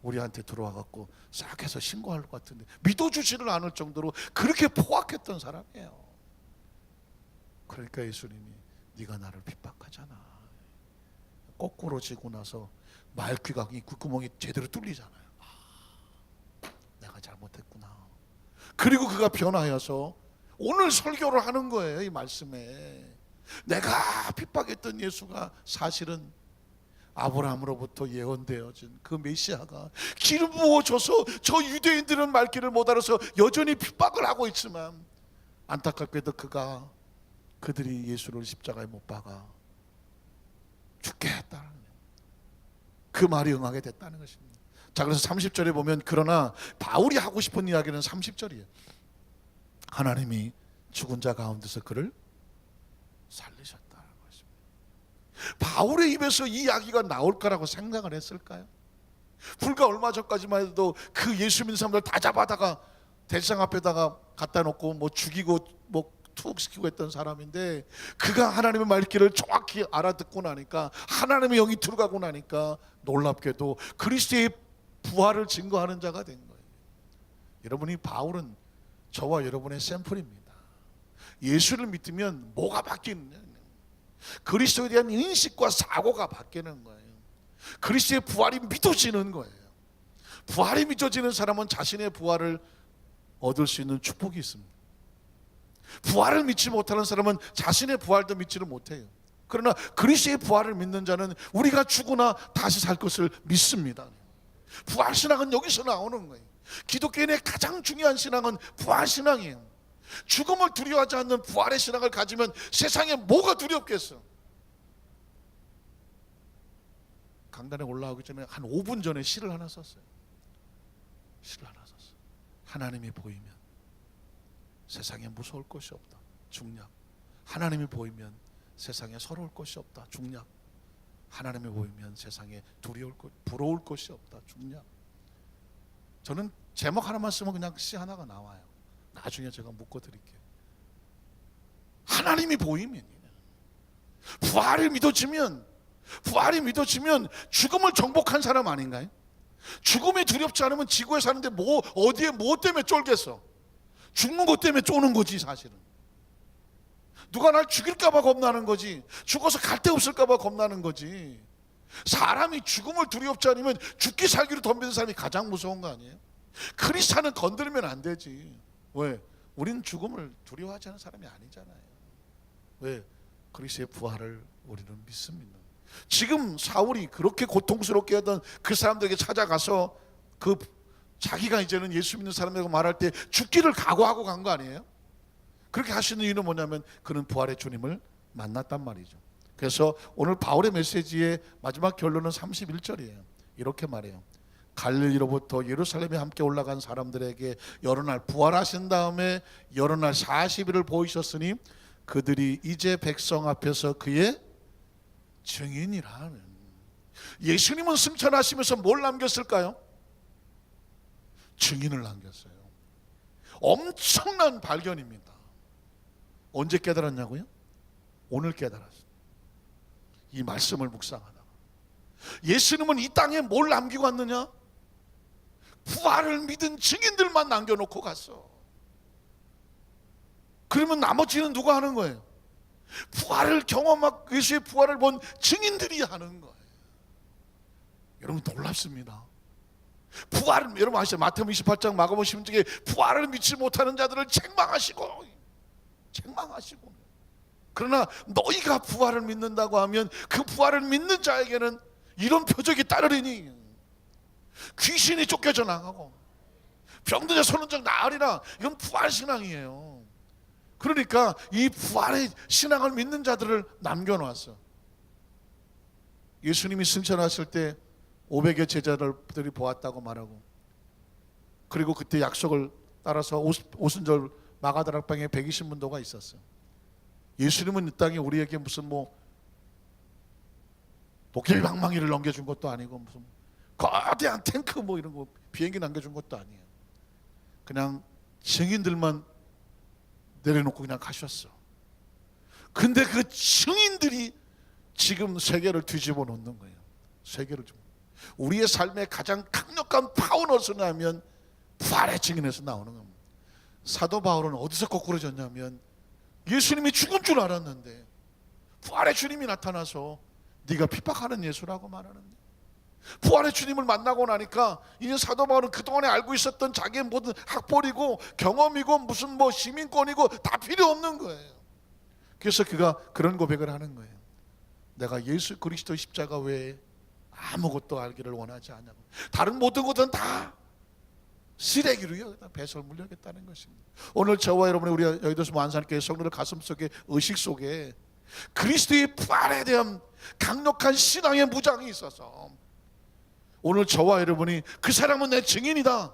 우리한테 들어와 갖고 싹 해서 신고할 것 같은데 믿어주지를 않을 정도로 그렇게 포악했던 사람이에요. 그러니까 예수님이 네가 나를 핍박하잖아. 거꾸로 지고 나서 말귀가 이 귓구멍이 제대로 뚫리잖아요. 내가 잘못했구나. 그리고 그가 변하여서 오늘 설교를 하는 거예요. 이 말씀에 내가 핍박했던 예수가 사실은 아브라함으로부터 예언되어진 그 메시아가 기름 부어져서 저 유대인들은 말귀를 못 알아서 여전히 핍박을 하고 있지만 안타깝게도 그들이 예수를 십자가에 못 박아 죽게 했다는 그 말이 응하게 됐다는 것입니다. 자, 그래서 30절에 보면 그러나 바울이 하고 싶은 이야기는 30절이에요. 하나님이 죽은 자 가운데서 그를 살리셨다는 것입니다. 바울의 입에서 이 이야기가 나올 거라고 생각을 했을까요? 불과 얼마 전까지만 해도 그 예수 믿는 사람들 다 잡아다가 대상 앞에다가 갖다 놓고 뭐 죽이고 뭐 투옥시키고 했던 사람인데 그가 하나님의 말귀를 정확히 알아듣고 나니까 하나님의 영이 들어가고 나니까 놀랍게도 그리스도의 부활을 증거하는 자가 된 거예요. 여러분이 바울은 저와 여러분의 샘플입니다. 예수를 믿으면 뭐가 바뀌느냐? 그리스도에 대한 인식과 사고가 바뀌는 거예요. 그리스도의 부활이 믿어지는 거예요. 부활이 믿어지는 사람은 자신의 부활을 얻을 수 있는 축복이 있습니다. 부활을 믿지 못하는 사람은 자신의 부활도 믿지를 못해요. 그러나 그리스도의 부활을 믿는 자는 우리가 죽으나 다시 살 것을 믿습니다. 부활신앙은 여기서 나오는 거예요. 기독교인의 가장 중요한 신앙은 부활신앙이에요. 죽음을 두려워하지 않는 부활의 신앙을 가지면 세상에 뭐가 두렵겠어. 강단에 올라오기 전에 한 5분 전에 시를 하나 썼어요. 하나님이 보이면 세상에 무서울 것이 없다. 중략. 하나님이 보이면 세상에 서러울 것이 없다. 중략. 하나님이 보이면 세상에 부러울 것이 없다. 중략. 저는 제목 하나만 쓰면 그냥 시 하나가 나와요. 나중에 제가 묶어드릴게요. 하나님이 보이면, 부활이 믿어지면 죽음을 정복한 사람 아닌가요? 죽음이 두렵지 않으면 지구에 사는데 어디에 뭐 때문에 쫄겠어? 죽는 것 때문에 쪼는 거지. 사실은 누가 날 죽일까 봐 겁나는 거지. 죽어서 갈 데 없을까 봐 겁나는 거지. 사람이 죽음을 두렵지 않으면 죽기 살기로 덤비는 사람이 가장 무서운 거 아니에요? 크리스찬은 건드리면 안 되지. 왜? 우리는 죽음을 두려워하지 않는 사람이 아니잖아요. 왜? 그리스도의 부활을 우리는 믿습니다. 지금 사울이 그렇게 고통스럽게 하던 그 사람들에게 찾아가서 자기가 이제는 예수 믿는 사람이라고 말할 때 죽기를 각오하고 간 거 아니에요? 그렇게 하시는 이유는 뭐냐면 그는 부활의 주님을 만났단 말이죠. 그래서 오늘 바울의 메시지의 마지막 결론은 31절이에요. 이렇게 말해요. 갈릴리로부터 예루살렘에 함께 올라간 사람들에게 여러 날 부활하신 다음에 여러 날 40일을 보이셨으니 그들이 이제 백성 앞에서 그의 증인이라. 예수님은 승천하시면서 뭘 남겼을까요? 증인을 남겼어요. 엄청난 발견입니다. 언제 깨달았냐고요? 오늘 깨달았어요. 이 말씀을 묵상하다가 예수님은 이 땅에 뭘 남기고 왔느냐? 부활을 믿은 증인들만 남겨놓고 갔어. 그러면 나머지는 누가 하는 거예요? 부활을 경험하고 예수의 부활을 본 증인들이 하는 거예요. 여러분 놀랍습니다. 부활을 여러분 아시죠? 마태복음 28장 마가복음 16장에 부활을 믿지 못하는 자들을 책망하시고 그러나 너희가 부활을 믿는다고 하면 그 부활을 믿는 자에게는 이런 표적이 따르리니 귀신이 쫓겨져 나가고 병든 자 손은 적 나으리라. 이건 부활 신앙이에요. 그러니까 이 부활의 신앙을 믿는 자들을 남겨놨어. 예수님이 승천하실 때 500여 제자들이 보았다고 말하고, 그리고 그때 약속을 따라서 오순절 마가다락방에 120문도가 있었어요. 예수님은 이 땅에 우리에게 무슨 독일방망이를 넘겨준 것도 아니고 무슨 거대한 탱크 이런 거 비행기 남겨준 것도 아니에요. 그냥 증인들만 내려놓고 그냥 가셨어. 근데 그 증인들이 지금 세계를 뒤집어 놓는 거예요. 세계를 좀. 우리의 삶의 가장 강력한 파워는 어디서 나면 부활의 증인에서 나오는 겁니다. 사도 바울은 어디서 거꾸로졌냐면 예수님이 죽은 줄 알았는데 부활의 주님이 나타나서 네가 핍박하는 예수라고 말하는데, 부활의 주님을 만나고 나니까 이제 사도 바울은 그동안에 알고 있었던 자기의 모든 학벌이고 경험이고 무슨 시민권이고 다 필요 없는 거예요. 그래서 그가 그런 고백을 하는 거예요. 내가 예수 그리스도 십자가 외에 아무것도 알기를 원하지 않냐고. 다른 모든 것은 다 쓰레기로 여기다 배설물로 여겼다는 것입니다. 오늘 저와 여러분이 우리 여의도서 만산교회 성도들 가슴속에 의식 속에 그리스도의 부활에 대한 강력한 신앙의 무장이 있어서 오늘 저와 여러분이 그 사람은 내 증인이다,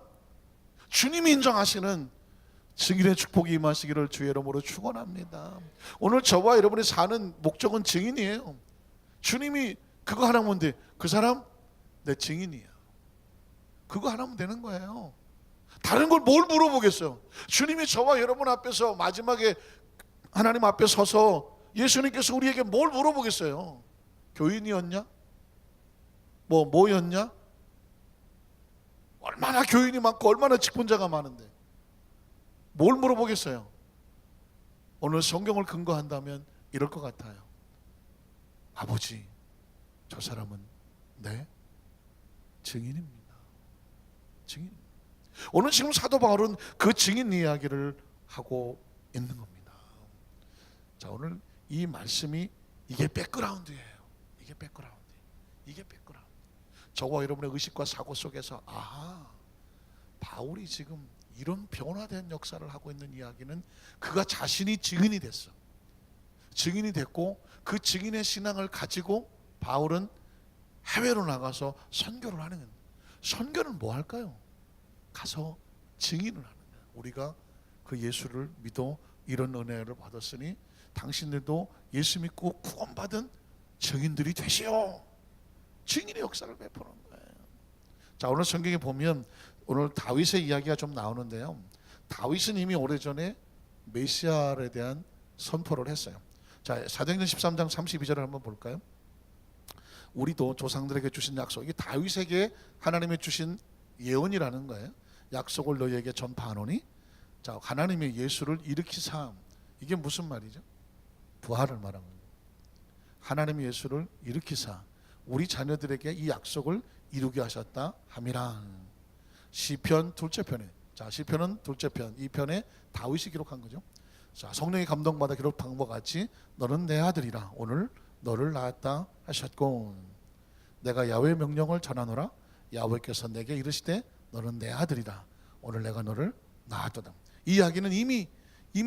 주님이 인정하시는 증인의 축복이 임하시기를 주의 이름으로 축원합니다. 오늘 저와 여러분이 사는 목적은 증인이에요. 주님이 그거 하나면 돼. 그 사람 내 증인이야. 그거 하나면 되는 거예요. 다른 걸 뭘 물어보겠어요? 주님이 저와 여러분 앞에서 마지막에 하나님 앞에 서서 예수님께서 우리에게 뭘 물어보겠어요? 교인이었냐? 뭐였냐? 얼마나 교인이 많고 얼마나 직분자가 많은데 뭘 물어보겠어요? 오늘 성경을 근거한다면 이럴 것 같아요. 아버지, 저 사람은 내 증인입니다. 증인. 오늘 지금 사도 바울은 그 증인 이야기를 하고 있는 겁니다. 자, 오늘 이 말씀이 이게 백그라운드예요. 이게 백그라운드. 저와 여러분의 의식과 사고 속에서 바울이 지금 이런 변화된 역사를 하고 있는 이야기는 그가 자신이 증인이 됐어. 증인이 됐고 그 증인의 신앙을 가지고 바울은 해외로 나가서 선교를 하는 거예요. 선교는 뭐 할까요? 가서 증인을 하는 거예요. 우리가 그 예수를 믿어 이런 은혜를 받았으니 당신들도 예수 믿고 구원받은 증인들이 되시오. 증인의 역사를 베푸는 거예요. 자, 오늘 성경에 보면 오늘 다윗의 이야기가 좀 나오는데요. 다윗은 이미 오래전에 메시아에 대한 선포를 했어요. 자, 사도행전 13장 32절을 한번 볼까요? 우리도 조상들에게 주신 약속, 이게 다윗에게 하나님이 주신 예언이라는 거예요. 약속을 너희에게 전파하노니, 자, 하나님의 예수를 일으키사, 이게 무슨 말이죠? 부활을 말하는 거예요. 하나님의 예수를 일으키사 우리 자녀들에게 이 약속을 이루게 하셨다 함이라. 시편 둘째 편에, 자, 시편은 둘째 편, 이 편에 다윗이 기록한 거죠. 자, 성령의 감동받아 기록한 것과 같이 너는 내 아들이라 오늘 너를 낳았다 하셨고, 내가 야훼의 명령을 전하노라. 야훼께서 내게 이르시되 너는 내 아들이라 오늘 내가 너를 낳았도다. 이 이야기는 이미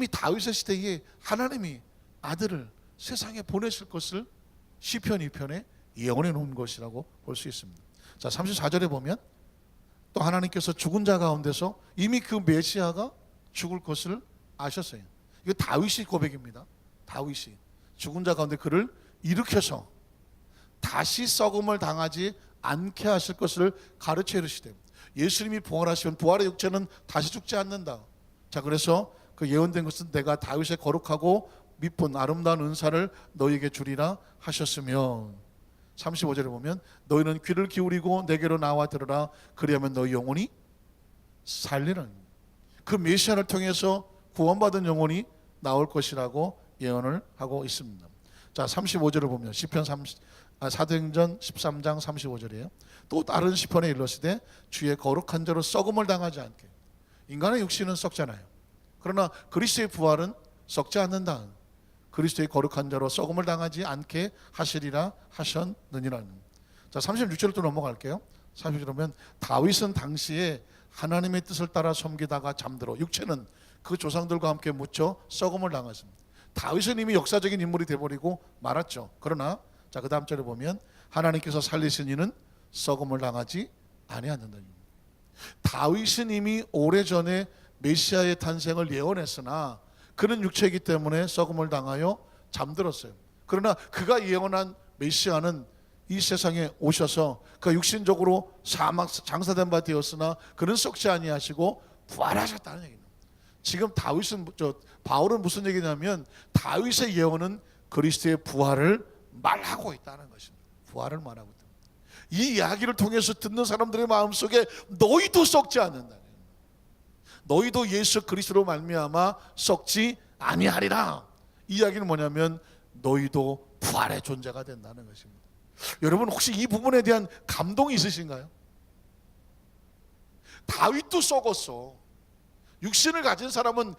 다윗의 시대에 하나님이 아들을 세상에 보내실 것을 시편 2편에 예언해 놓은 것이라고 볼 수 있습니다. 자, 34절에 보면 또 하나님께서 죽은 자 가운데서 이미 그 메시아가 죽을 것을 아셨어요. 이거 다윗의 고백입니다. 다윗이 죽은 자 가운데 그를 일으켜서 다시 썩음을 당하지 않게 하실 것을 가르쳐 이르시되, 예수님이 부활하시면 부활의 육체는 다시 죽지 않는다. 자, 그래서 그 예언된 것은 내가 다윗의 거룩하고 미쁜 아름다운 은사를 너희에게 주리라 하셨으며 35절에 보면 너희는 귀를 기울이고 내게로 나와 들으라 그리하면 너희 영혼이 살리는 그 메시아를 통해서 구원받은 영혼이 나올 것이라고 예언을 하고 있습니다. 자, 35절을 보면 시편 사도행전 13장 35절이에요. 또 다른 시편에 일렀으되 주의 거룩한 자로 썩음을 당하지 않게. 인간의 육신은 썩잖아요. 그러나 그리스도의 부활은 썩지 않는다. 그리스도의 거룩한 자로 썩음을 당하지 않게 하시리라 하셨느니라는. 자, 36절로 또 넘어갈게요. 36절 보면 다윗은 당시에 하나님의 뜻을 따라 섬기다가 잠들어 육체는 그 조상들과 함께 묻혀 썩음을 당했습니다. 다윗은 이미 역사적인 인물이 되어버리고 말았죠. 그러나 자, 그 다음 절에 보면 하나님께서 살리신 이는 썩음을 당하지 아니하는다. 다윗은 이미 오래전에 메시아의 탄생을 예언했으나 그는 육체이기 때문에 썩음을 당하여 잠들었어요. 그러나 그가 예언한 메시아는 이 세상에 오셔서 그 육신적으로 사막 장사된 바 되었으나 그는 썩지 아니하시고 부활하셨다는 얘기입니다. 지금 바울은 무슨 얘기냐면 다윗의 예언은 그리스도의 부활을 말하고 있다는 것입니다. 부활을 말하고 있다. 이 이야기를 통해서 듣는 사람들의 마음속에 너희도 썩지 않는다. 너희도 예수 그리스도로 말미암아 썩지 아니하리라. 이 이야기는 뭐냐면 너희도 부활의 존재가 된다는 것입니다. 여러분 혹시 이 부분에 대한 감동이 있으신가요? 다윗도 썩었어. 육신을 가진 사람은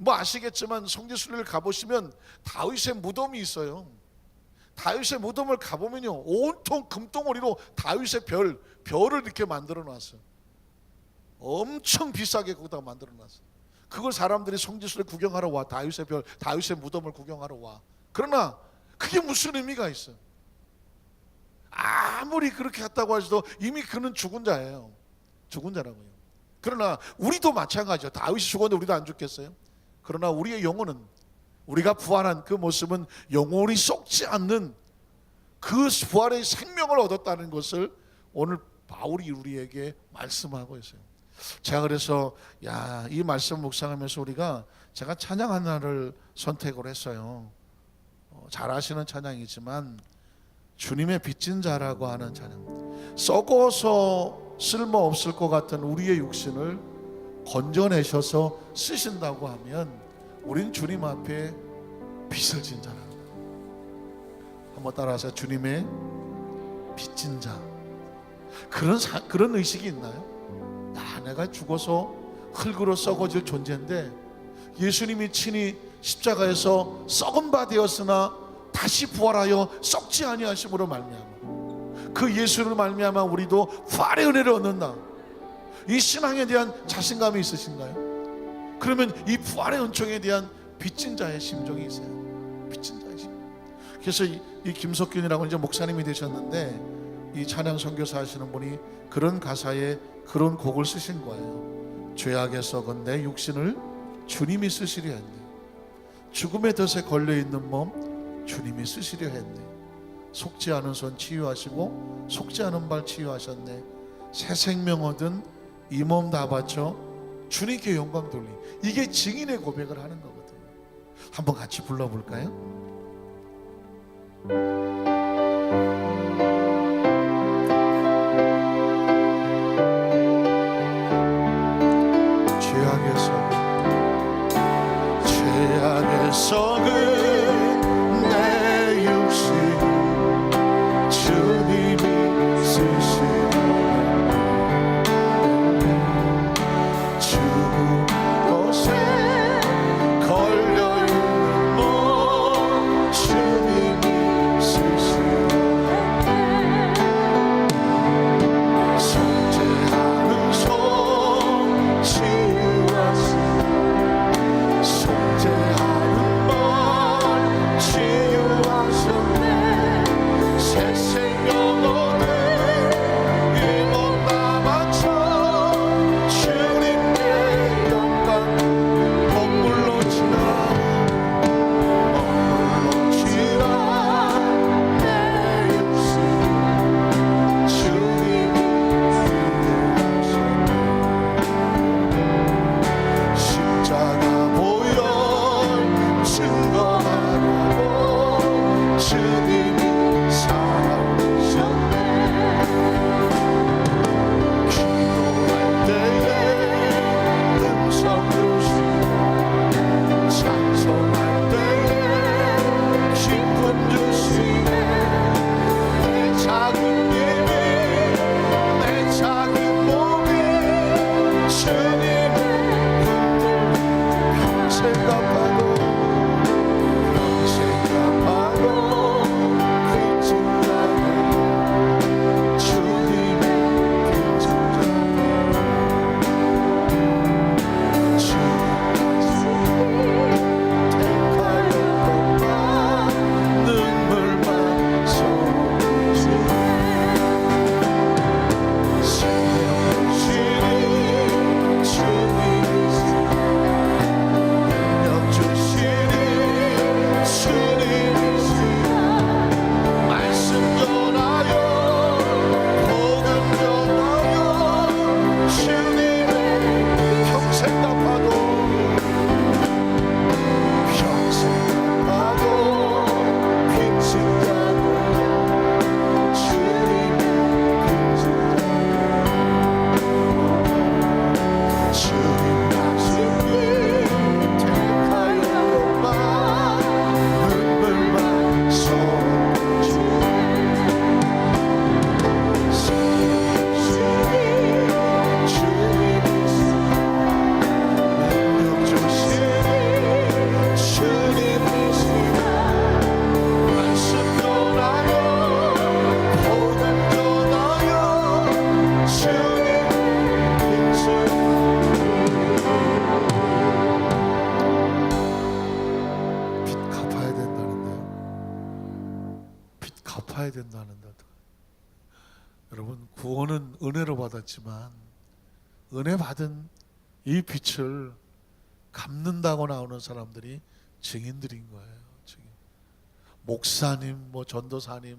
아시겠지만 성지순례를 가보시면 다윗의 무덤이 있어요. 다윗의 무덤을 가보면요 온통 금덩어리로 다윗의 별을 이렇게 만들어 놨어요. 엄청 비싸게 거기다가 만들어 놨어요. 그걸 사람들이 성지순례 구경하러 와. 다윗의 별, 다윗의 무덤을 구경하러 와. 그러나 그게 무슨 의미가 있어요? 아무리 그렇게 했다고 해도 이미 그는 죽은 자예요. 죽은 자라고요. 그러나 우리도 마찬가지죠. 다윗이 죽었는데 우리도 안 죽겠어요? 그러나 우리의 영혼은, 우리가 부활한 그 모습은 영혼이 썩지 않는 그 부활의 생명을 얻었다는 것을 오늘 바울이 우리에게 말씀하고 있어요. 제가 그래서 이 말씀 묵상하면서 제가 찬양 하나를 선택을 했어요. 잘 아시는 찬양이지만 주님의 빚진 자라고 하는 찬양. 썩어서 쓸모없을 것 같은 우리의 육신을 건져내셔서 쓰신다고 하면 우린 주님 앞에 빚을 진 자라고. 한번 따라하세요. 주님의 빚진 자. 그런 의식이 있나요? 내가 죽어서 흙으로 썩어질 존재인데 예수님이 친히 십자가에서 썩은 바 되었으나 다시 부활하여 썩지 아니하심으로 말미암아 그 예수를 말미암아 우리도 부활의 은혜를 얻는다. 이 신앙에 대한 자신감이 있으신가요? 그러면 이 부활의 은총에 대한 빚진 자의 심정이 있어요. 빚진 자의 심정. 그래서 이 김석균이라고 이제 목사님이 되셨는데 이 찬양 선교사 하시는 분이 그런 가사에 그런 곡을 쓰신 거예요. 죄악에 썩은 내 육신을 주님이 쓰시려 했네. 죽음의 덫에 걸려있는 몸 주님이 쓰시려 했네. 속지 않은 손 치유하시고 속지 않은 발 치유하셨네. 새 생명 얻은 이 몸 다 바쳐 주님께 영광 돌리. 이게 증인의 고백을 하는 거거든요. 한번 같이 불러볼까요? 죄악에 썩은 내 육신 주님이 쓰시려 죽은 것에 걸려있는 몸 주님이 쓰시려 구원은 은혜로 받았지만 은혜 받은 이 빛을 갚는다고 나오는 사람들이 증인들인 거예요. 증인. 목사님, 뭐 전도사님,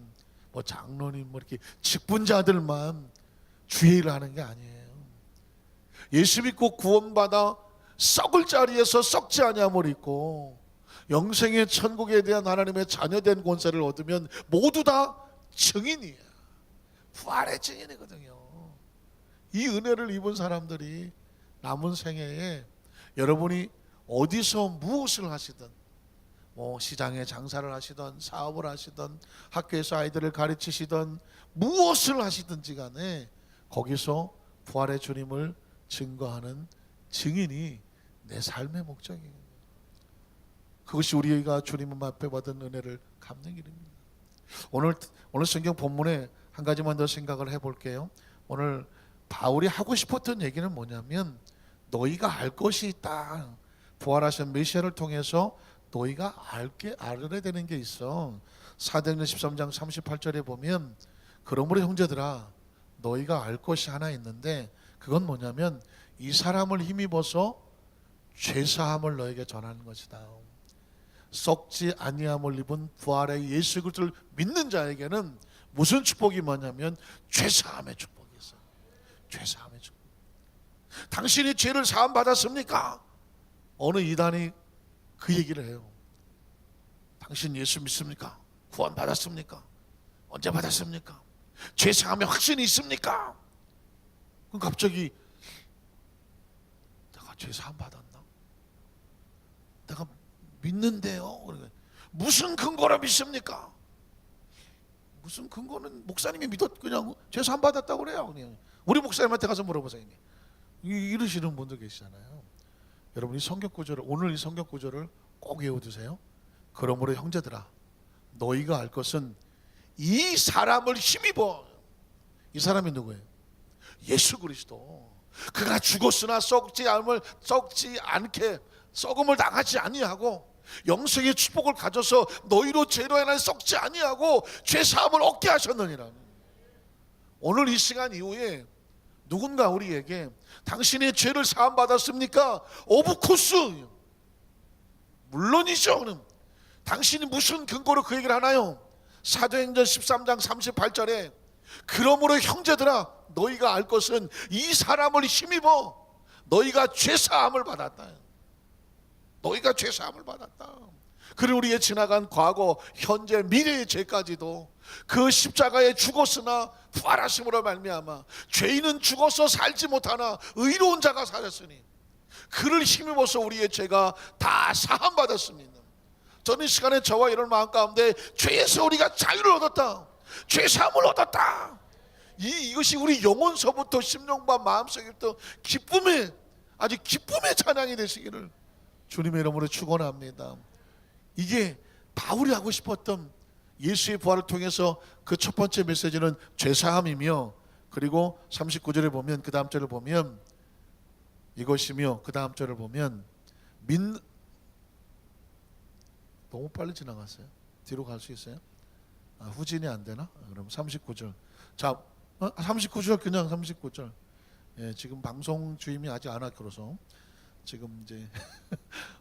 뭐 장로님, 뭐 이렇게 직분자들만 주의 일을 하는 게 아니에요. 예수 믿고 구원받아 썩을 자리에서 썩지 아니함을 입고 영생의 천국에 대한 하나님의 자녀된 권세를 얻으면 모두 다 증인이에요. 부활의 증인이거든요. 이 은혜를 입은 사람들이 남은 생애에 여러분이 어디서 무엇을 하시든, 뭐 시장에 장사를 하시든 사업을 하시든 학교에서 아이들을 가르치시든 무엇을 하시든지 간에 거기서 부활의 주님을 증거하는 증인이 내 삶의 목적이에요. 그것이 우리가 주님 앞에 받은 은혜를 갚는 길입니다. 오늘 성경 본문에 한 가지만 더 생각을 해볼게요. 오늘 바울이 하고 싶었던 얘기는 뭐냐면 너희가 알 것이 있다. 부활하신 메시아를 통해서 너희가 알아야 되는 게 있어. 사도행전 13장 38절에 보면 그러므로 형제들아 너희가 알 것이 하나 있는데 그건 뭐냐면 이 사람을 힘입어서 죄사함을 너에게 전하는 것이다. 썩지 아니함을 입은 부활의 예수 그리스도를 믿는 자에게는 무슨 축복이 뭐냐면 죄사함의 축복이 있어요. 죄사함의 축복. 당신이 죄를 사함 받았습니까? 어느 이단이 그 얘기를 해요. 당신 예수 믿습니까? 구원 받았습니까? 언제 받았습니까? 죄사함의 확신이 있습니까? 그럼 갑자기 내가 죄사함 받았나? 내가 믿는데요. 무슨 근거로 믿습니까? 무슨 근거는 목사님이 그냥 죄사함 받았다고 그래요. 그냥 우리 목사님한테 가서 물어보세요. 이러시는 분들 계시잖아요. 여러분 이 성경 구절을 오늘 이 성경 구절을 꼭 외워두세요. 그러므로 형제들아 너희가 알 것은 이 사람을 힘입어. 이 사람이 누구예요? 예수 그리스도. 그가 죽었으나 썩지 않게 썩음을 당하지 아니하고 영생의 축복을 가져서 너희로 죄로 인하여 썩지 아니하고 죄사함을 얻게 하셨느니라. 오늘 이 시간 이후에 누군가 우리에게 당신의 죄를 사함 받았습니까? 오브코스 물론이죠. 그럼 당신이 무슨 근거로 그 얘기를 하나요? 사도행전 13장 38절에 그러므로 형제들아 너희가 알 것은 이 사람을 힘입어 너희가 죄사함을 받았다. 너희가 죄사함을 받았다. 그리고 우리의 지나간 과거, 현재, 미래의 죄까지도 그 십자가에 죽었으나 부활하심으로 말미암아 죄인은 죽어서 살지 못하나 의로운 자가 살았으니 그를 힘입어서 우리의 죄가 다 사함 받았습니다. 저는 이 시간에 저와 이런 마음 가운데 죄에서 우리가 자유를 얻었다. 죄사함을 얻었다. 이것이 우리 영혼서부터 심령과 마음속부터 아주 기쁨의 찬양이 되시기를 주님의 이름으로 축원합니다. 이게 바울이 하고 싶었던 예수의 부활을 통해서 그 첫 번째 메시지는 죄사함이며, 그리고 39절에 보면 그 다음 절을 보면 이것이며, 그 다음 절을 보면 너무 빨리 지나갔어요. 뒤로 갈 수 있어요? 후진이 안 되나? 그럼 39절. 자, 39절 그냥 39절. 예, 지금 방송 주임이 아직 안 왔어서 지금 이제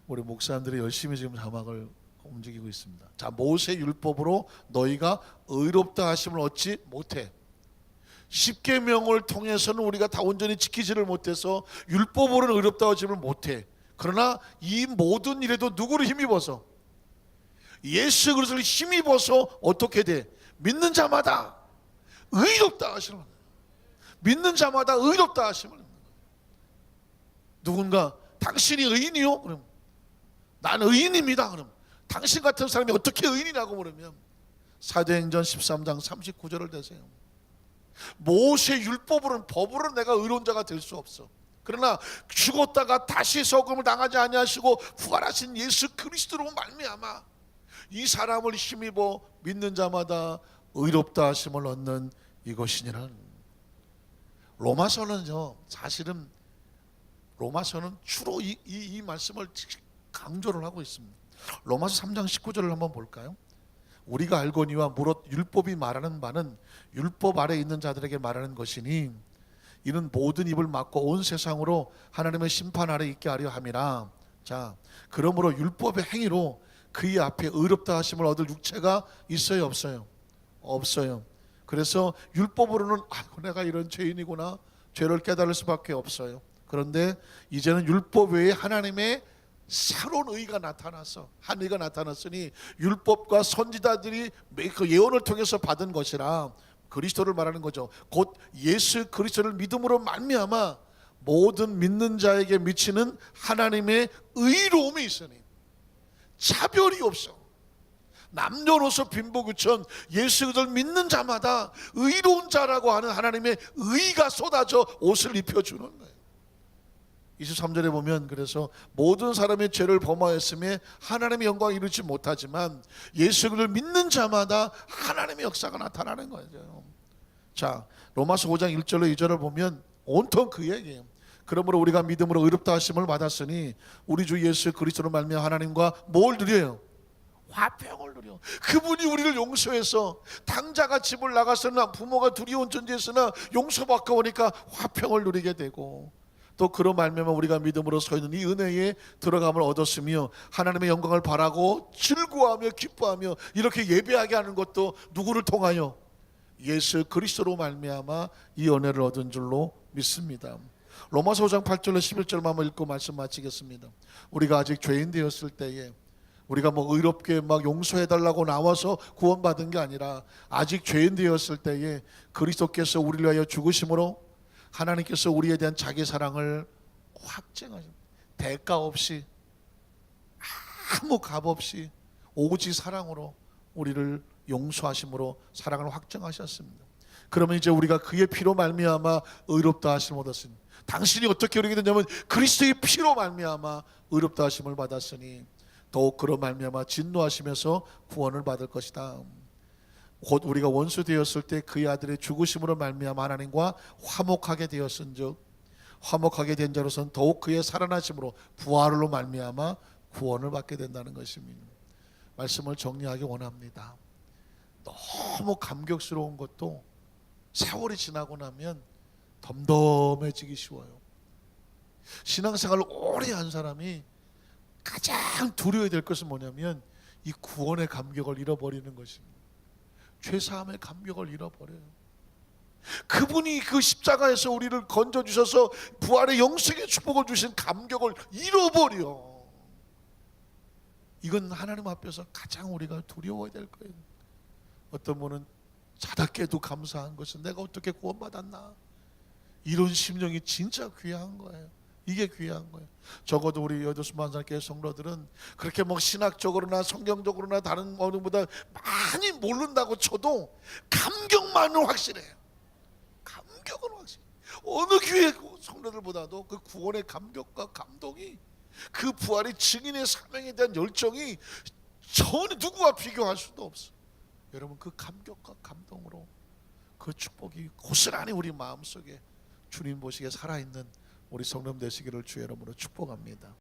우리 목사님들이 열심히 지금 자막을 움직이고 있습니다. 자, 모세 율법으로 너희가 의롭다 하심을 얻지 못해. 십계명을 통해서는 우리가 다 온전히 지키지를 못해서 율법으로는 의롭다 하심을 못해. 그러나 이 모든 일에도 누구를 힘입어서? 예수 그리스도를 힘입어서 어떻게 돼? 믿는 자마다 의롭다 하심을. 믿는 자마다 의롭다 하심을. 누군가 당신이 의인이요? 그럼 난 의인입니다. 그럼 당신 같은 사람이 어떻게 의인이라고 물으면 사도행전 13장 39절을 대세요. 모세 율법으로는, 법으로는 내가 의로운 자가 될 수 없어. 그러나 죽었다가 다시 썩음을 당하지 아니하시고 부활하신 예수 그리스도로 말미암아 이 사람을 힘입어 믿는 자마다 의롭다 하심을 얻는 이것이니라. 로마서는요, 사실은 로마서는 주로 이 말씀을 강조를 하고 있습니다. 로마서 3장 19절을 한번 볼까요? 우리가 알거니와 무릇 율법이 말하는 바는 율법 아래 있는 자들에게 말하는 것이니 이는 모든 입을 막고 온 세상으로 하나님의 심판 아래 있게 하려 함이라. 자, 그러므로 율법의 행위로 그의 앞에 의롭다 하심을 얻을 육체가 있어요, 없어요? 없어요. 그래서 율법으로는 내가 이런 죄인이구나, 죄를 깨달을 수밖에 없어요. 그런데 이제는 율법 외에 하나님의 새로운 의가 나타나서 한 의가 나타났으니 율법과 선지자들이 그 예언을 통해서 받은 것이라 그리스도를 말하는 거죠. 곧 예수 그리스도를 믿음으로 말미암아 모든 믿는 자에게 미치는 하나님의 의로움이 있으니 차별이 없어. 남녀노소 빈부귀천 예수 그리스도를 믿는 자마다 의로운 자라고 하는 하나님의 의가 쏟아져 옷을 입혀주는 거예요. 23절에 보면 그래서 모든 사람의 죄를 범하였음에 하나님의 영광을 이루지 못하지만 예수 그리스도를 믿는 자마다 하나님의 역사가 나타나는 거죠. 자, 로마서 5장 1절로 2절을 보면 온통 그 얘기예요. 그러므로 우리가 믿음으로 의롭다 하심을 받았으니 우리 주 예수 그리스도로 말미암아 하나님과 뭘 누려요? 화평을 누려. 그분이 우리를 용서해서 당자가 집을 나갔으나 부모가 두려운 존재였으나 용서받고 오니까 화평을 누리게 되고 또 그런 말미암아 우리가 믿음으로 서 있는 이 은혜에 들어감을 얻었으며 하나님의 영광을 바라고 즐거워하며 기뻐하며 이렇게 예배하게 하는 것도 누구를 통하여? 예수 그리스도로 말미암아 이 은혜를 얻은 줄로 믿습니다. 로마서 5장 8절로 11절만 한번 읽고 말씀 마치겠습니다. 우리가 아직 죄인 되었을 때에 우리가 뭐 의롭게 막 용서해달라고 나와서 구원받은 게 아니라 아직 죄인 되었을 때에 그리스도께서 우리를 위하여 죽으심으로 하나님께서 우리에 대한 자기 사랑을 확증하십니다. 대가 없이 아무 값 없이 오직 사랑으로 우리를 용서하심으로 사랑을 확증하셨습니다. 그러면 이제 우리가 그의 피로 말미암아 의롭다 하심을 얻었습니다. 당신이 어떻게 의롭게 됐냐면 그리스도의 피로 말미암아 의롭다 하심을 받았으니 더욱 그로 말미암아 진노하시면서 구원을 받을 것이다. 곧 우리가 원수 되었을 때 그의 아들의 죽으심으로 말미암아 하나님과 화목하게 되었은즉 화목하게 된 자로서는 더욱 그의 살아나심으로 부활로 말미암아 구원을 받게 된다는 것입니다. 말씀을 정리하기 원합니다. 너무 감격스러운 것도 세월이 지나고 나면 덤덤해지기 쉬워요. 신앙생활을 오래 한 사람이 가장 두려워야 될 것은 뭐냐면 이 구원의 감격을 잃어버리는 것입니다. 죄사함의 감격을 잃어버려요. 그분이 그 십자가에서 우리를 건져주셔서 부활의 영생의 축복을 주신 감격을 잃어버려. 이건 하나님 앞에서 가장 우리가 두려워야 될 거예요. 어떤 분은 자다 깨도 감사한 것은 내가 어떻게 구원받았나, 이런 심령이 진짜 귀한 거예요. 이게 귀한 거예요. 적어도 우리 여도수만사교회 성도들은 그렇게 뭐 신학적으로나 성경적으로나 다른 어느보다 많이 모른다고 쳐도 감격만은 확실해요. 감격은 확실해요. 어느 교회 성도들보다도 그 구원의 감격과 감동이, 그 부활의 증인의 사명에 대한 열정이 전혀 누구와 비교할 수도 없어요. 여러분, 그 감격과 감동으로 그 축복이 고스란히 우리 마음속에 주님 보시기에 살아있는 우리 성도 되시기를 주의 이름으로 축복합니다.